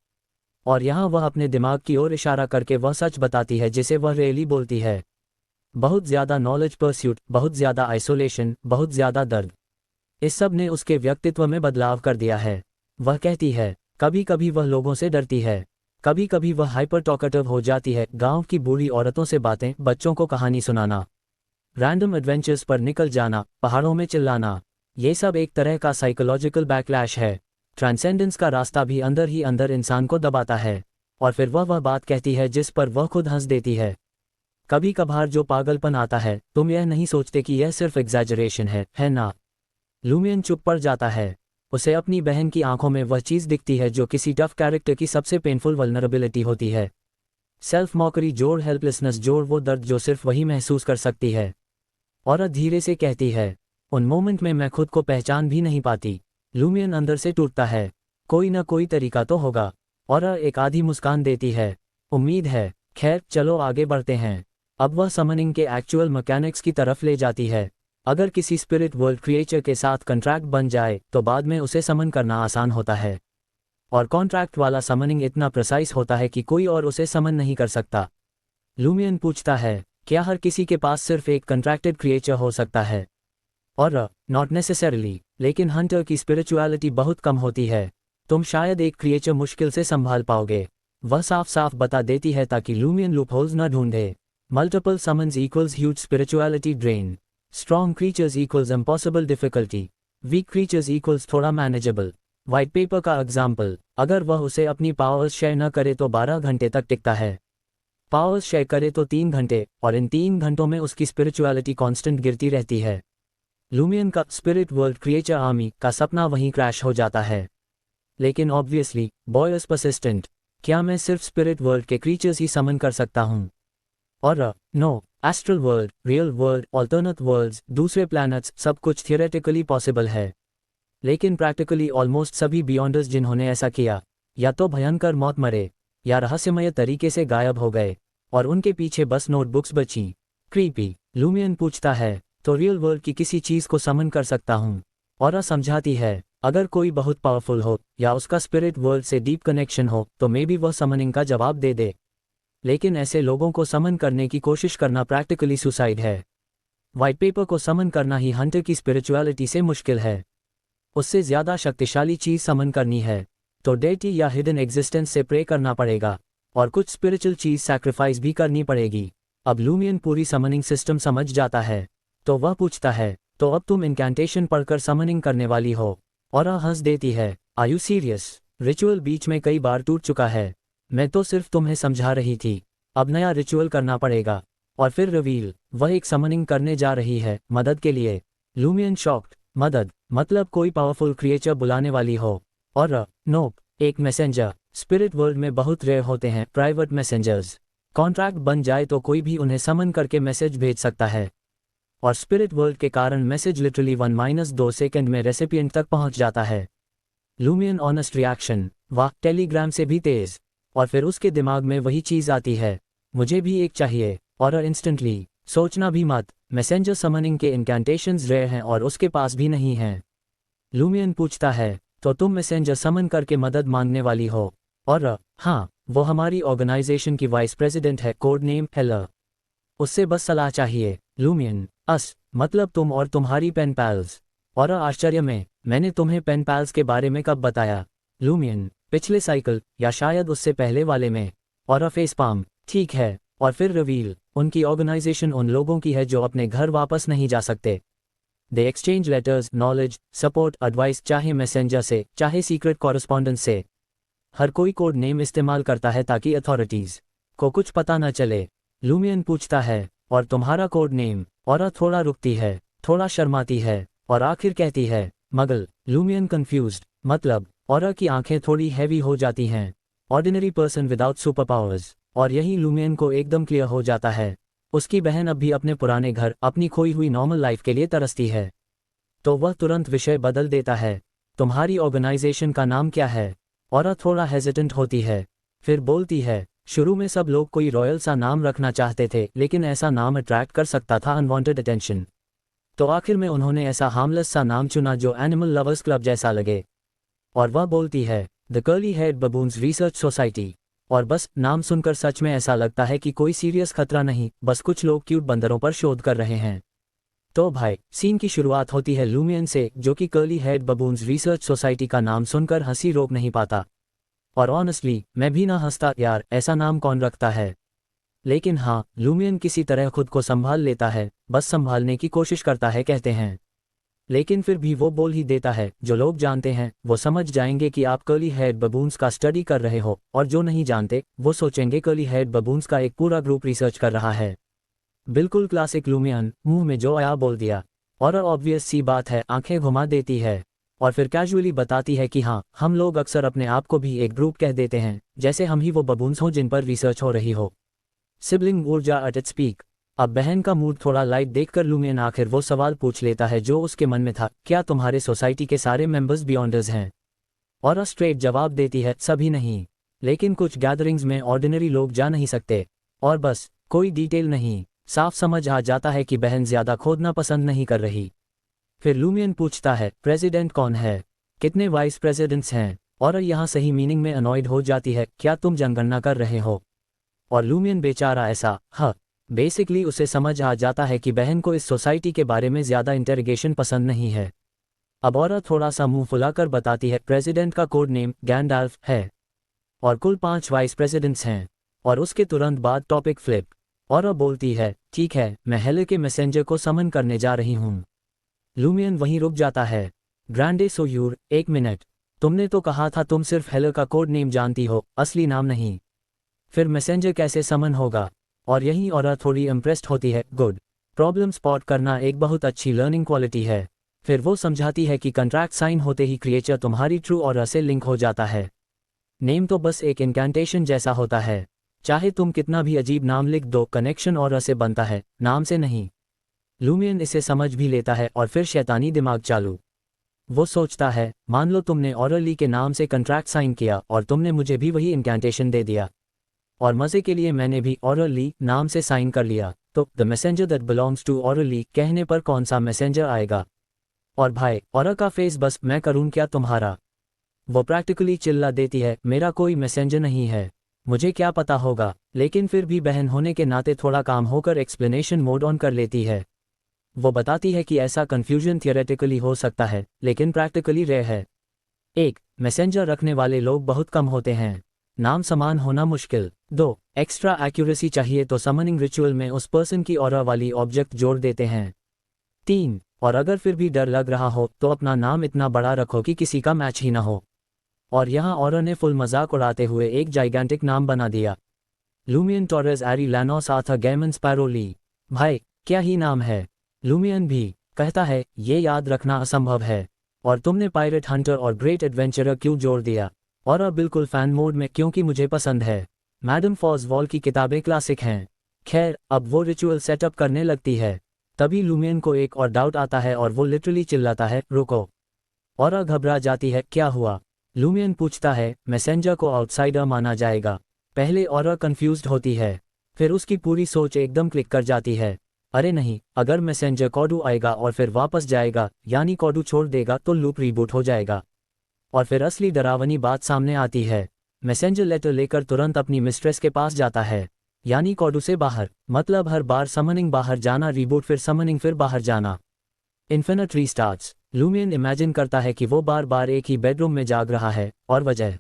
B: और यहाँ वह अपने दिमाग की ओर इशारा करके वह सच बताती है जिसे वह रेयरली बोलती है। बहुत ज़्यादा नॉलेज परस्यूट, बहुत ज़्यादा आइसोलेशन, बहुत ज़्यादा दर्द। इस सब ने उसके व्यक्तित्व में बदलाव कर दिया है। वह कहती है, कभी कभी वह लोगों से डरती है, कभी कभी वह हाइपर टॉकेटिव हो जाती है, गांव की बूढ़ी औरतों से बातें, बच्चों को कहानी सुनाना, रैंडम एडवेंचर्स पर निकल जाना, पहाड़ों में चिल्लाना। ये सब एक तरह का साइकोलॉजिकल बैकलैश है। ट्रांसेंडेंस का रास्ता भी अंदर ही अंदर इंसान को दबाता है। और फिर वह बात कहती है जिस पर वह खुद हंस देती है, कभी कभार जो पागलपन आता है, तुम यह नहीं सोचते कि यह सिर्फ एग्जैजरेशन है ना? लूमियन चुप पड़ जाता है। उसे अपनी बहन की आंखों में वह चीज़ दिखती है जो किसी टफ कैरेक्टर की सबसे पेनफुल वल्नरेबिलिटी होती है। सेल्फ मॉकरी जोड़, हेल्पलेसनेस जोड़, वो दर्द जो सिर्फ वही महसूस कर सकती है। औरत धीरे से कहती है, उन मोमेंट में मैं खुद को पहचान भी नहीं पाती। लूमियन अंदर से टूटता है, कोई ना कोई तरीका तो होगा। और एक आधी मुस्कान देती है, उम्मीद है। खैर, चलो आगे बढ़ते हैं। अब वह समनिंग के एक्चुअल मैकेनिक्स की तरफ ले जाती है। अगर किसी स्पिरिट वर्ल्ड क्रिएचर के साथ कॉन्ट्रैक्ट बन जाए तो बाद में उसे समन करना आसान होता है। और कॉन्ट्रैक्ट वाला समनिंग इतना प्रिसाइज होता है कि कोई और उसे समन नहीं कर सकता। लूमियन पूछता है, क्या हर किसी के पास सिर्फ एक कॉन्ट्रैक्टेड क्रिएचर हो सकता है? और नॉट नेसेसरली, लेकिन हंटर की स्पिरिचुअलिटी बहुत कम होती है। तुम शायद एक क्रिएचर मुश्किल से संभाल पाओगे। वह साफ साफ बता देती है ताकि लूमियन लूपहोल्स न ढूंढे। Multiple summons equals huge spirituality drain. Strong creatures equals impossible difficulty. Weak creatures equals थोड़ा मैनेजेबल। व्हाइट पेपर का एग्जाम्पल, अगर वह उसे अपनी पावर्स शेयर न करे तो 12 घंटे तक टिकता है। पावर्स शेयर करे तो 3 घंटे, और इन 3 घंटों में उसकी स्पिरिचुअलिटी कांस्टेंट गिरती रहती है। लूमियन का स्पिरिट वर्ल्ड क्रिएचर आर्मी का सपना वहीं क्रैश हो जाता है। लेकिन ऑब्वियसली बॉय इज परसिस्टेंट। क्या मैं सिर्फ स्पिरिट वर्ल्ड के क्रीचर्स ही समन कर सकता हूँ? और no, astral world, real world, alternate worlds, दूसरे प्लैनेट्स, सब कुछ थियोरेटिकली पॉसिबल है। लेकिन प्रैक्टिकली ऑलमोस्ट सभी बियॉन्डर्स जिन्होंने ऐसा किया, या तो भयंकर मौत मरे या रहस्यमय तरीके से गायब हो गए और उनके पीछे बस नोटबुक्स बची। क्रीपी। लूमियन पूछता है, तो रियल वर्ल्ड की किसी चीज़ को समन कर सकता हूँ? और समझाती है, अगर कोई बहुत पावरफुल हो या उसका स्पिरिट वर्ल्ड से डीप कनेक्शन हो तो मे बी वह समनिंग का जवाब दे दे। लेकिन ऐसे लोगों को समन करने की कोशिश करना प्रैक्टिकली सुसाइड है। व्हाइट पेपर को समन करना ही हंटर की स्पिरिचुअलिटी से मुश्किल है। उससे ज़्यादा शक्तिशाली चीज़ समन करनी है तो डेटी या हिडन एग्जिस्टेंस से प्रे करना पड़ेगा और कुछ स्पिरिचुअल चीज़ सैक्रिफाइस भी करनी पड़ेगी। अब लूमियन पूरी समनिंग सिस्टम समझ जाता है तो वह पूछता है, तो अब तुम इनकैंटेशन पढ़कर समनिंग करने वाली हो? और हंस देती है, आर यू सीरियस? रिचुअल बीच में कई बार टूट चुका है, मैं तो सिर्फ तुम्हें समझा रही थी। अब नया रिचुअल करना पड़ेगा। और फिर रिवील, वह एक समनिंग करने जा रही है, मदद के लिए। लूमियन शॉक्ड, मदद मतलब कोई पावरफुल क्रिएचर बुलाने वाली हो? और नोप, एक मैसेंजर। स्पिरिट वर्ल्ड में बहुत रेयर होते हैं प्राइवेट मैसेंजर्स। कॉन्ट्रैक्ट बन जाए तो कोई भी उन्हें समन करके मैसेज भेज सकता है और स्पिरिट वर्ल्ड के कारण मैसेज लिटरली 1-2 सेकंड में रेसिपिएंट तक पहुंच जाता है। लूमियन ऑनेस्ट रिएक्शन, वाह, टेलीग्राम से भी तेज। और फिर उसके दिमाग में वही चीज़ आती है, मुझे भी एक चाहिए। और इंस्टेंटली, सोचना भी मत, मैसेंजर समनिंग के इनकैंटेशंस रेयर हैं और उसके पास भी नहीं हैं। लूमियन पूछता है, तो तुम मैसेंजर समन करके मदद मांगने वाली हो? और हाँ, वो हमारी ऑर्गेनाइजेशन की वाइस प्रेसिडेंट है, कोड नेम हेलर। उससे बस सलाह चाहिए। लूमियन, मतलब तुम और तुम्हारी पेन पैल्स? और आश्चर्य में, मैंने तुम्हें पेन पैल्स के बारे में कब बताया? लूमियन, पिछले साइकिल या शायद उससे पहले वाले में। और फेस पाम, ठीक है। और फिर रिवील, उनकी ऑर्गेनाइजेशन उन लोगों की है जो अपने घर वापस नहीं जा सकते। दे exchange letters, knowledge, support, advice, चाहे मैसेंजर से चाहे सीक्रेट कॉरेस्पॉन्डेंस से। हर कोई कोड नेम इस्तेमाल करता है ताकि अथॉरिटीज को कुछ पता न चले। लूमियन पूछता है, और तुम्हारा कोड नेम? और थोड़ा रुकती है, थोड़ा शर्माती है और आखिर कहती है, मगल। लूमियन कंफ्यूज्ड, मतलब? और की आंखें थोड़ी हैवी हो जाती हैं। Ordinary person without super powers. और यही लूमियन को एकदम क्लियर हो जाता है, उसकी बहन अब भी अपने पुराने घर, अपनी खोई हुई नॉर्मल लाइफ के लिए तरसती है। तो वह तुरंत विषय बदल देता है, तुम्हारी ऑर्गेनाइजेशन का नाम क्या है? और थोड़ा हेजिटेंट होती है, फिर बोलती है, शुरू में सब लोग कोई रॉयल सा नाम रखना चाहते थे, लेकिन ऐसा नाम अट्रैक्ट कर सकता था अनवांटेड अटेंशन। तो आखिर में उन्होंने ऐसा हार्मलेस सा नाम चुना जो एनिमल लवर्स क्लब जैसा लगे। और वह बोलती है, the curly head baboons research society. और बस नाम सुनकर सच में ऐसा लगता है कि कोई सीरियस खतरा नहीं, बस कुछ लोग क्यूट बंदरों पर शोध कर रहे हैं। तो भाई, सीन की शुरुआत होती है लूमियन से, जो कि curly head baboons research society का नाम सुनकर हंसी रोक नहीं पाता। और ऑनेस्टली, मैं भी ना हंसता, यार ऐसा नाम कौन रखता है। लेकिन हाँ, लूमियन किसी तरह खुद को संभाल लेता है, बस संभालने की कोशिश करता है कहते हैं। लेकिन फिर भी वो बोल ही देता है, जो लोग जानते हैं वो समझ जाएंगे कि आप कर्ली हेड बबून्स का स्टडी कर रहे हो, और जो नहीं जानते वो सोचेंगे कर्ली हेड बबून्स का एक पूरा ग्रुप रिसर्च कर रहा है। बिल्कुल क्लासिक लूमियन, मुंह में जो आया बोल दिया। और ऑब्वियस सी बात है, आंखें घुमा देती है और फिर कैजुअली बताती है कि हाँ, हम लोग अक्सर अपने आप को भी एक ग्रुप कह देते हैं, जैसे हम ही वो बबून्स हों जिन पर रिसर्च हो रही हो। सिबलिंग ऊर्जा एट इट्स पीक। अब बहन का मूड थोड़ा लाइट देखकर लूमियन आखिर वो सवाल पूछ लेता है जो उसके मन में था, क्या तुम्हारे सोसाइटी के सारे मेंबर्स बियॉन्डर्स हैं? और स्ट्रेट जवाब देती है, सभी नहीं, लेकिन कुछ गैदरिंग्स में ऑर्डिनरी लोग जा नहीं सकते। और बस, कोई डिटेल नहीं। साफ समझ आ जाता है कि बहन ज्यादा खोदना पसंद नहीं कर रही। फिर लूमियन पूछता है, प्रेसिडेंट कौन है? कितने वाइस प्रेसिडेंट्स हैं? और यहाँ सही मीनिंग में अनॉयड हो जाती है, क्या तुम जनगणना कर रहे हो? और लूमियन बेचारा ऐसा, बेसिकली उसे समझ आ जाता है कि बहन को इस सोसाइटी के बारे में ज्यादा इंटेरोगेशन पसंद नहीं है। अब औरत थोड़ा सा मुंह फुलाकर बताती है, प्रेसिडेंट का कोड नेम गैंडाल्फ है और कुल 5 वाइस प्रेसिडेंट्स हैं। और उसके तुरंत बाद टॉपिक फ्लिप, और बोलती है, ठीक है, मैं हेले के मैसेंजर को समन करने जा रही हूँ। लूमियन वहीं रुक जाता है। ग्रांडे सोयूर, 1 मिनट, तुमने तो कहा था तुम सिर्फ हेले का कोड नेम जानती हो, असली नाम नहीं। फिर मैसेंजर कैसे समन होगा? और यही औरत थोड़ी इम्प्रेस्ड होती है, गुड, प्रॉब्लम स्पॉट करना एक बहुत अच्छी लर्निंग क्वालिटी है। फिर वो समझाती है कि कॉन्ट्रैक्ट साइन होते ही क्रिएचर तुम्हारी ट्रू ऑरा से लिंक हो जाता है। नेम तो बस एक इनकैंटेशन जैसा होता है, चाहे तुम कितना भी अजीब नाम लिख दो, कनेक्शन ऑरा से बनता है, नाम से नहीं। लूमियन इसे समझ भी लेता है और फिर शैतानी दिमाग चालू। वो सोचता है, मान लो तुमने ऑरा ली के नाम से कॉन्ट्रैक्ट साइन किया और तुमने मुझे भी वही इनकैंटेशन दे दिया, और मज़े के लिए मैंने भी ऑरा ली नाम से साइन कर लिया, तो the messenger that belongs to aura Lee कहने पर कौन सा मैसेंजर आएगा? और भाई ऑरा का फेस, बस मैं करूं क्या तुम्हारा? वो प्रैक्टिकली चिल्ला देती है, मेरा कोई मैसेंजर नहीं है, मुझे क्या पता होगा। लेकिन फिर भी बहन होने के नाते थोड़ा काम होकर एक्सप्लेनेशन मोड ऑन कर लेती है। वो बताती है कि ऐसा कन्फ्यूजन थियोरेटिकली हो सकता है, लेकिन प्रैक्टिकली रेयर है। 1. मैसेंजर रखने वाले लोग बहुत कम होते हैं, नाम समान होना मुश्किल। 2. एक्स्ट्रा एक्यूरेसी चाहिए तो समनिंग रिचुअल में उस पर्सन की ऑरा वाली ऑब्जेक्ट जोड़ देते हैं। 3. और अगर फिर भी डर लग रहा हो तो अपना नाम इतना बड़ा रखो कि किसी का मैच ही ना हो। और यहाँ ऑरा ने फुल मजाक उड़ाते हुए एक जाइगेंटिक नाम बना दिया, लूमियन टॉरेस एरी लैनोस आथा गैमन स्पैरोली। भाई क्या ही नाम है। लूमियन भी कहता है, ये याद रखना असंभव है, और तुमने पायरेट हंटर और ग्रेट एडवेंचरर क्यों जोड़ दिया? और अब बिल्कुल फैन मोड में, क्योंकि मुझे पसंद है। मैडम फॉज़वॉल की किताबें क्लासिक हैं। खैर, अब वो रिचुअल सेटअप करने लगती है। तभी लूमियन को एक और डाउट आता है और वो लिटरली चिल्लाता है, रुको। और घबरा जाती है, क्या हुआ? लूमियन पूछता है, मैसेंजर को आउटसाइडर माना जाएगा। पहले ऑरा कंफ्यूज्ड होती है, फिर उसकी पूरी सोच एकदम क्लिक कर जाती है। अरे नहीं, अगर मैसेंजर कॉडू आएगा और फिर वापस जाएगा, यानी कॉडू छोड़ देगा, तो लूप रीबूट हो जाएगा। और फिर असली डरावनी बात सामने आती है। मैसेंजर लेटर लेकर तुरंत अपनी मिस्ट्रेस के पास जाता है, यानी कॉडू से बाहर। मतलब हर बार समनिंग बाहर जाना, रीबूट, फिर समनिंग, फिर बाहर जाना। इन्फिनिट रीस्टार्ट्स। लूमियन इमेजिन करता है कि वो बार बार एक ही बेडरूम में जाग रहा है, और वजह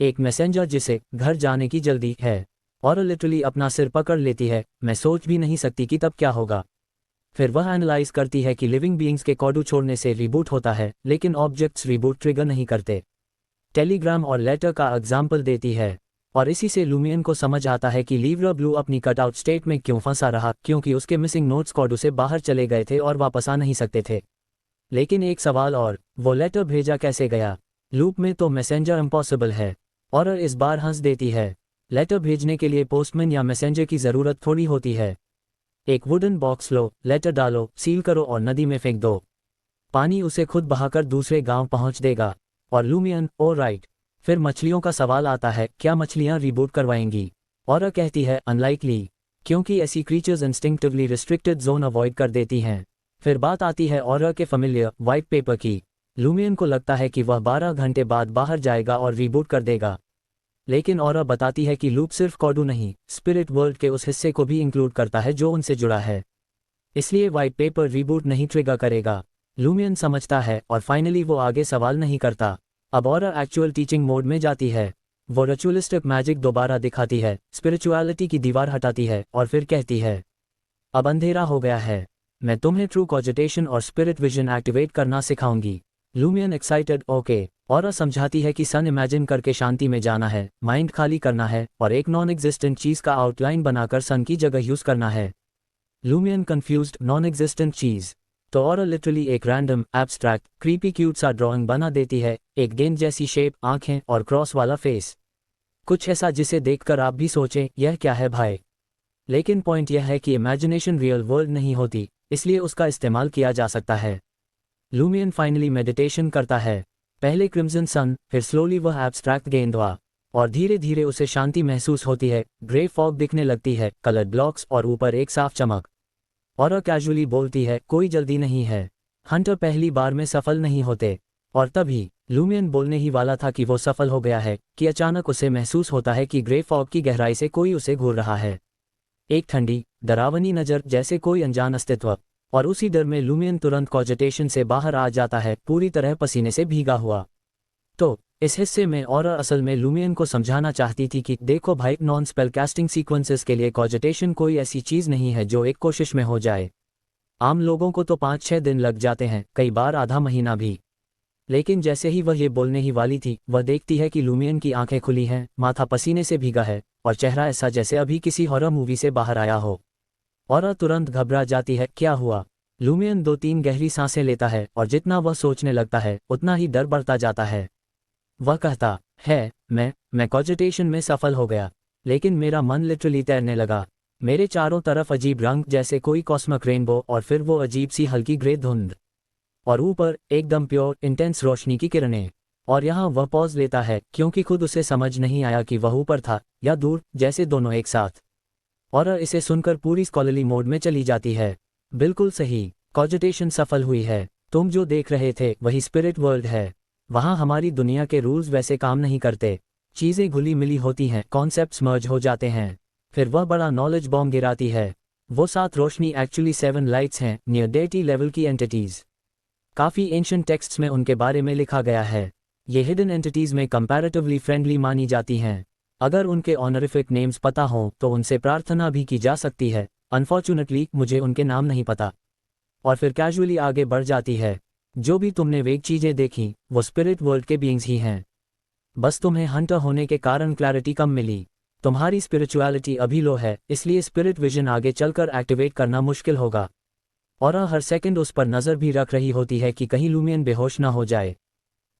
B: एक मैसेंजर जिसे घर जाने की जल्दी है। और लिटरली अपना सिर पकड़ लेती है, मैं सोच भी नहीं सकती कि तब क्या होगा। फिर वह एनालाइज करती है कि लिविंग बीइंग्स के कॉडू छोड़ने से रीबूट होता है, लेकिन ऑब्जेक्ट्स रीबूट ट्रिगर नहीं करते। टेलीग्राम और लेटर का एग्जाम्पल देती है, और इसी से लूमियन को समझ आता है कि लीवरा ब्लू अपनी कटआउट स्टेट में क्यों फंसा रहा, क्योंकि उसके मिसिंग नोट्स कॉडू से बाहर चले गए थे और वापस आ नहीं सकते थे। लेकिन एक सवाल और, वो लेटर भेजा कैसे गया? लूप में तो मैसेंजर इम्पॉसिबल है। और इस बार हंस देती है, लेटर भेजने के लिए पोस्टमैन या मैसेंजर की ज़रूरत थोड़ी होती है। एक वुडन बॉक्स लो, लेटर डालो, सील करो और नदी में फेंक दो। पानी उसे खुद बहाकर दूसरे गांव पहुंच देगा। और लूमियन, ओ राइट। फिर मछलियों का सवाल आता है, क्या मछलियां रीबूट करवाएंगी? और कहती है, अनलाइकली, क्योंकि ऐसी creatures instinctively restricted zone avoid कर देती हैं। फिर बात आती है ऑरा के फैमिलियर वाइट पेपर की। लूमियन को लगता है कि वह 12 घंटे बाद बाहर जाएगा और रीबूट कर देगा, लेकिन ऑरा बताती है कि लूप सिर्फ कॉडू नहीं, स्पिरिट वर्ल्ड के उस हिस्से को भी इंक्लूड करता है जो उनसे जुड़ा है, इसलिए वाइट पेपर रीबूट नहीं ट्रिगर करेगा। लूमियन समझता है और फाइनली वो आगे सवाल नहीं करता। अब ऑरा एक्चुअल टीचिंग मोड में जाती है। वो रिचुअलिस्टिक मैजिक दोबारा दिखाती है, स्पिरिचुअलिटी की दीवार हटाती है और फिर कहती है, अब अंधेरा हो गया है, मैं तुम्हें ट्रू कॉजिटेशन और स्पिरिट विजन एक्टिवेट करना सिखाऊंगी। Lumian excited, okay. ऑरा समझाती है कि सन इमेजिन करके शांति में जाना है, माइंड खाली करना है और एक नॉन एग्जिस्टेंट चीज़ का आउटलाइन बनाकर सन की जगह यूज़ करना है। लूमियन कंफ्यूज्ड, नॉन एग्जिस्टेंट चीज़? तो ऑरा लिटरली एक रैंडम, एब्स्ट्रैक्ट, क्रीपी क्यूट सा ड्राइंग बना देती है, एक गेंद जैसी शेप, आंखें और क्रॉस वाला फेस। कुछ ऐसा जिसे देखकर आप भी सोचें, यह क्या है भाई? लेकिन पॉइंट यह है कि इमेजिनेशन रियल वर्ल्ड नहीं होती, इसलिए उसका इस्तेमाल किया जा सकता है। लूमियन फाइनली मेडिटेशन करता है, पहले क्रिम्सन सन, फिर स्लोली वह एब्स्ट्रैक्ट गेंद हुआ, और धीरे धीरे उसे शांति महसूस होती है। ग्रे फॉग दिखने लगती है, कलर्ड ब्लॉक्स और ऊपर एक साफ चमक। और कैजुअली बोलती है, कोई जल्दी नहीं है, हंटर पहली बार में सफल नहीं होते। और तभी लूमियन बोलने ही वाला था कि वो सफल हो गया है कि अचानक उसे महसूस होता है कि ग्रे फॉग की गहराई से कोई उसे घूर रहा है, एक ठंडी डरावनी नज़र, जैसे कोई अनजान अस्तित्व। और उसी डर में लूमियन तुरंत कॉजिटेशन से बाहर आ जाता है, पूरी तरह पसीने से भीगा हुआ। तो इस हिस्से में ऑरा असल में लूमियन को समझाना चाहती थी कि देखो भाई, नॉन स्पेल कास्टिंग सीक्वेंसेस के लिए कॉजिटेशन कोई ऐसी चीज़ नहीं है जो एक कोशिश में हो जाए। आम लोगों को तो 5-6 दिन लग जाते हैं, कई बार आधा महीना भी। लेकिन जैसे ही वह ये बोलने ही वाली थी, वह देखती है कि लूमियन की आंखें खुली हैं, माथा पसीने से भीगा है और चेहरा ऐसा जैसे अभी किसी हॉरर मूवी से बाहर आया हो। ऑरा तुरंत घबरा जाती है, क्या हुआ? लूमियन 2-3 गहरी सांसें लेता है और जितना वह सोचने लगता है उतना ही डर बढ़ता जाता है। वह कहता है, मैं कॉजिटेशन में सफल हो गया। लेकिन मेरा मन लिटरली तैरने लगा। मेरे चारों तरफ अजीब रंग जैसे कोई कॉस्मिक रेनबो, और फिर वो अजीब सी हल्की ग्रे धुंध, और ऊपर एकदम प्योर इंटेंस रोशनी की किरणें। और यहाँ वह पॉज लेता है क्योंकि खुद उसे समझ नहीं आया कि वह ऊपर था या दूर, जैसे दोनों एक साथ। और इसे सुनकर पूरी स्कॉलरली मोड में चली जाती है। बिल्कुल सही, कॉजिटेशन सफल हुई है। तुम जो देख रहे थे वही स्पिरिट वर्ल्ड है। वहाँ हमारी दुनिया के रूल्स वैसे काम नहीं करते। चीज़ें घुली मिली होती हैं, कॉन्सेप्ट्स मर्ज हो जाते हैं। फिर वह बड़ा नॉलेज बॉम्ब गिराती है। वो 7 रोशनी एक्चुअली 7 लाइट्स हैं, नियर डेटी लेवल की एंटिटीज़। काफ़ी एंशिएंट टेक्स्ट्स में उनके बारे में लिखा गया है। ये हिडन एंटिटीज़ में कंपैरेटिवली फ्रेंडली मानी जाती हैं। अगर उनके ऑनरिफिक नेम्स पता हों तो उनसे प्रार्थना भी की जा सकती है। अनफॉर्चुनेटली मुझे उनके नाम नहीं पता। और फिर कैजुअली आगे बढ़ जाती है। जो भी तुमने वेग चीज़ें देखी वो स्पिरिट वर्ल्ड के बीइंग्स ही हैं। बस तुम्हें हंटर होने के कारण क्लैरिटी कम मिली। तुम्हारी स्पिरिचुअलिटी अभी लो है, इसलिए स्पिरिट विजन आगे चलकर एक्टिवेट करना मुश्किल होगा। और हर सेकंड उस पर नज़र भी रख रही होती है कि कहीं लूमियन बेहोश ना हो जाए।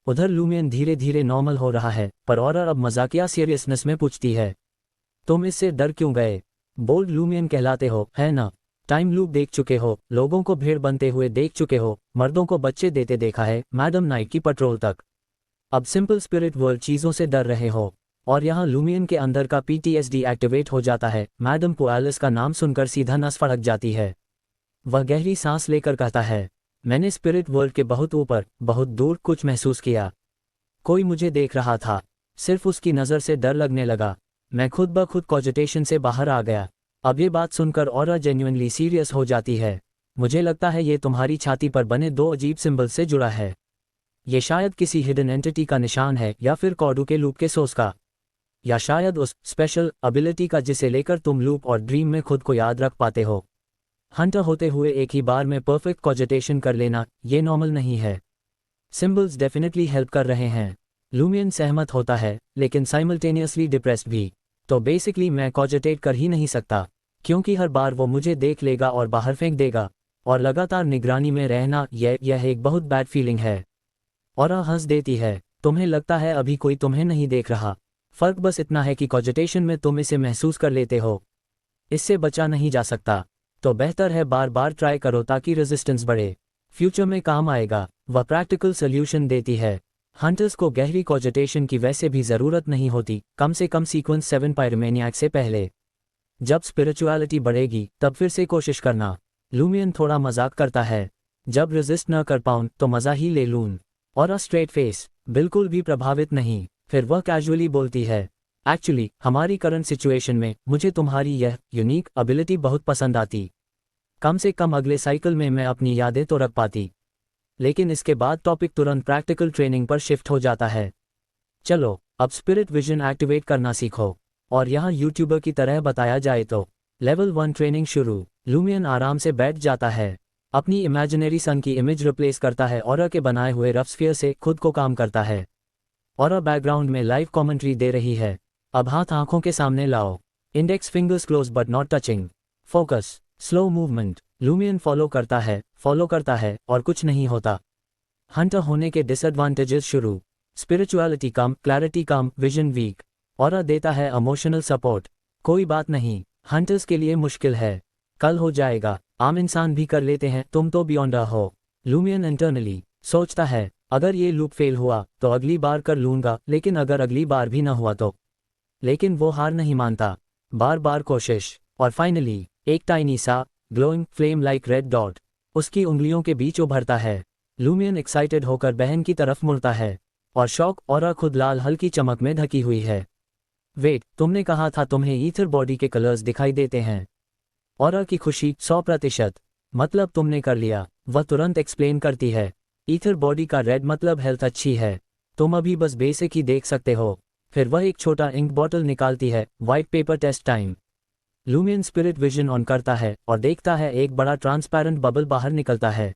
B: उधर लूमियन धीरे धीरे नॉर्मल हो रहा है, पर और अब मजाकिया सीरियसनेस में पूछती है, तुम इससे डर क्यों गए? बोल्ड लूमियन कहलाते हो, है ना? टाइम लूप देख चुके हो, लोगों को भेड़ बनते हुए देख चुके हो, मर्दों को बच्चे देते देखा है, मैडम नाइट की पेट्रोल तक। अब सिंपल स्पिरिट वर्ल्ड चीज़ों से डर रहे हो। और यहाँ लूमियन के अंदर का PTSD एक्टिवेट हो जाता है। मैडम को एलिस का नाम सुनकर सीधा नस फड़क जाती है। वह गहरी सांस लेकर कहता है, मैंने स्पिरिट वर्ल्ड के बहुत ऊपर, बहुत दूर कुछ महसूस किया। कोई मुझे देख रहा था। सिर्फ उसकी नज़र से डर लगने लगा। मैं खुद ब खुद कॉजिटेशन से बाहर आ गया। अब ये बात सुनकर और जेन्युइनली सीरियस हो जाती है। मुझे लगता है ये तुम्हारी छाती पर बने 2 अजीब सिंबल से जुड़ा है। ये शायद किसी हिडन एंटिटी का निशान है, या फिर कॉडू के लूप के सोर्स का, या शायद उस स्पेशल एबिलिटी का जिसे लेकर तुम लूप और ड्रीम में खुद को याद रख पाते हो। हंटर होते हुए एक ही बार में परफेक्ट कॉजिटेशन कर लेना ये नॉर्मल नहीं है। सिंबल्स डेफिनेटली हेल्प कर रहे हैं। लूमियन सहमत होता है, लेकिन साइमल्टेनियसली डिप्रेस्ड भी। तो बेसिकली मैं कॉजिटेट कर ही नहीं सकता, क्योंकि हर बार वो मुझे देख लेगा और बाहर फेंक देगा। और लगातार निगरानी में रहना यह एक बहुत बैड फीलिंग है। और हंस देती है। तुम्हें लगता है अभी कोई तुम्हें नहीं देख रहा। फर्क बस इतना है कि कॉजिटेशन में तुम इसे महसूस कर लेते हो। इससे बचा नहीं जा सकता। तो बेहतर है बार बार ट्राई करो ताकि रेजिस्टेंस बढ़े। फ्यूचर में काम आएगा। वह प्रैक्टिकल सोल्यूशन देती है। हंटर्स को गहरी कॉजिटेशन की वैसे भी ज़रूरत नहीं होती, कम से कम सीक्वेंस 7 पायरोमैनियाक से पहले। जब स्पिरिचुअलिटी बढ़ेगी तब फिर से कोशिश करना। लूमियन थोड़ा मजाक करता है, जब रेजिस्ट न कर पाऊँ तो मज़ा ही ले लूँ। और स्ट्रेट फेस, बिल्कुल भी प्रभावित नहीं। फिर वह कैजुअली बोलती है, एक्चुअली हमारी करंट सिचुएशन में मुझे तुम्हारी यह यूनिक एबिलिटी बहुत पसंद आती। कम से कम अगले साइकिल में मैं अपनी यादें तो रख पाती। लेकिन इसके बाद टॉपिक तुरंत प्रैक्टिकल ट्रेनिंग पर शिफ्ट हो जाता है। चलो अब स्पिरिट विजन एक्टिवेट करना सीखो। और यहाँ यूट्यूबर की तरह बताया जाए तो लेवल 1 ट्रेनिंग शुरू। लूमियन आराम से बैठ जाता है, अपनी इमेजिनरी सन की इमेज रिप्लेस करता है और के बनाए हुए रफ स्फीयर से खुद को काम करता है। और बैकग्राउंड में लाइव कमेंट्री दे रही है। अब हाथ आंखों के सामने लाओ। Index fingers close but not touching. Focus, slow movement. Lumion follow करता है और कुछ नहीं होता। हंटर होने के डिसएडवांटेजेस शुरू। स्पिरिचुअलिटी कम, क्लैरिटी कम, विजन वीक। और देता है इमोशनल सपोर्ट। कोई बात नहीं, हंटर्स के लिए मुश्किल है, कल हो जाएगा। आम इंसान भी कर लेते हैं, तुम तो बियॉन्ड हो। लूमियन इंटरनली सोचता है, अगर ये लूप फेल हुआ तो अगली बार कर लूँगा, लेकिन अगर अगली बार भी ना हुआ तो। लेकिन वो हार नहीं मानता, बार बार कोशिश। और फाइनली एक टाइनी सा glowing flame like red dot उसकी उंगलियों के बीच उभरता है। लूमियन एक्साइटेड होकर बहन की तरफ मुड़ता है, और शौक और खुद लाल हल्की चमक में ढकी हुई है। वेट, तुमने कहा था तुम्हें ईथर बॉडी के कलर्स दिखाई देते हैं। और की खुशी 100%। मतलब तुमने कर लिया। वह तुरंत एक्सप्लेन करती है, ईथर बॉडी का रेड मतलब हेल्थ अच्छी है। तुम अभी बस बेसिक ही देख सकते हो। फिर वह एक छोटा इंक बॉटल निकालती है। White paper test time. Lumian spirit vision on करता है और देखता है एक बड़ा ट्रांसपेरेंट बबल बाहर निकलता है।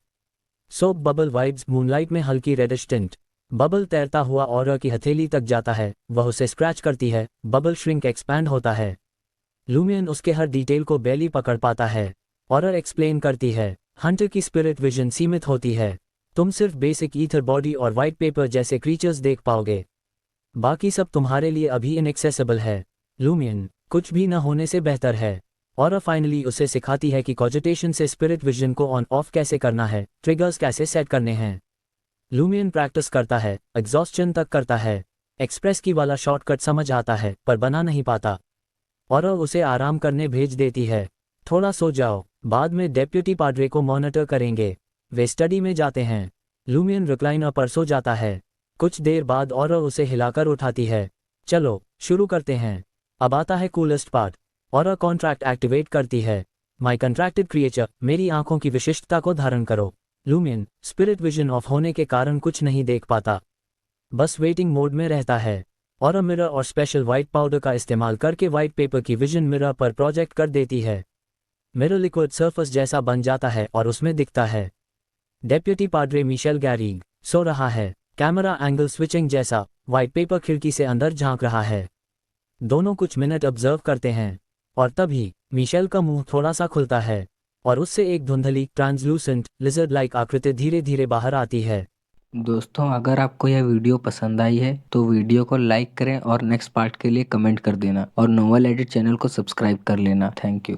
B: सोप बबल वाइब्स मूनलाइट में हल्की रेडिश टिंट। बबल तैरता हुआ और की हथेली तक जाता है। वह उसे स्क्रैच करती है। बबल श्रिंक एक्सपैंड होता है। लूमियन उसके हर डिटेल को बैली पकड़ पाता है। और एक्सप्लेन करती है, हंटर की स्पिरिट विजन सीमित होती है। तुम सिर्फ बेसिक ईथर बॉडी और वाइट पेपर जैसे क्रीचर्स देख पाओगे। बाकी सब तुम्हारे लिए अभी इनएक्सेसिबल है। लूमियन कुछ भी न होने से बेहतर है। और फाइनली उसे सिखाती है कि कॉजिटेशन से स्पिरिट विजन को ऑन ऑफ कैसे करना है, ट्रिगर्स कैसे सेट करने हैं। लूमियन प्रैक्टिस करता है, एग्जॉस्शन तक करता है, एक्सप्रेस की वाला शॉर्टकट समझ आता है पर बना नहीं पाता। और उसे आराम करने भेज देती है, थोड़ा सो जाओ, बाद में डेप्यूटी पाड्रे को मॉनिटर करेंगे। वे स्टडी में जाते हैं। लूमियन रिक्लाइनर पर सो जाता है। कुछ देर बाद और उसे हिलाकर उठाती है। चलो शुरू करते हैं। अब आता है कूलेस्ट पार्ट। और कॉन्ट्रैक्ट एक्टिवेट करती है। माई कंट्रैक्टेड क्रिएचर, मेरी आंखों की विशिष्टता को धारण करो। लूमियन स्पिरिट विजन ऑफ होने के कारण कुछ नहीं देख पाता, बस वेटिंग मोड में रहता है। और मिरर और स्पेशल वाइट पाउडर का इस्तेमाल करके वाइट पेपर की विजन मिरर पर प्रोजेक्ट कर देती है। मिरर लिक्विड सरफेस जैसा बन जाता है और उसमें दिखता है डेप्यूटी पाड्रे मिशेल गैरिग सो रहा है। कैमरा एंगल स्विचिंग जैसा वाइट पेपर खिड़की से अंदर झांक रहा है। दोनों कुछ मिनट ऑब्जर्व करते हैं और तभी मिशेल का मुंह थोड़ा सा खुलता है और उससे एक धुंधली ट्रांसलूसेंट लिजर्ड लाइक आकृति धीरे धीरे बाहर आती है।
A: दोस्तों, अगर आपको यह वीडियो पसंद आई है तो वीडियो को लाइक करें और नेक्स्ट पार्ट के लिए कमेंट कर देना और नोवेल एडिट चैनल को सब्सक्राइब कर लेना। Thank you.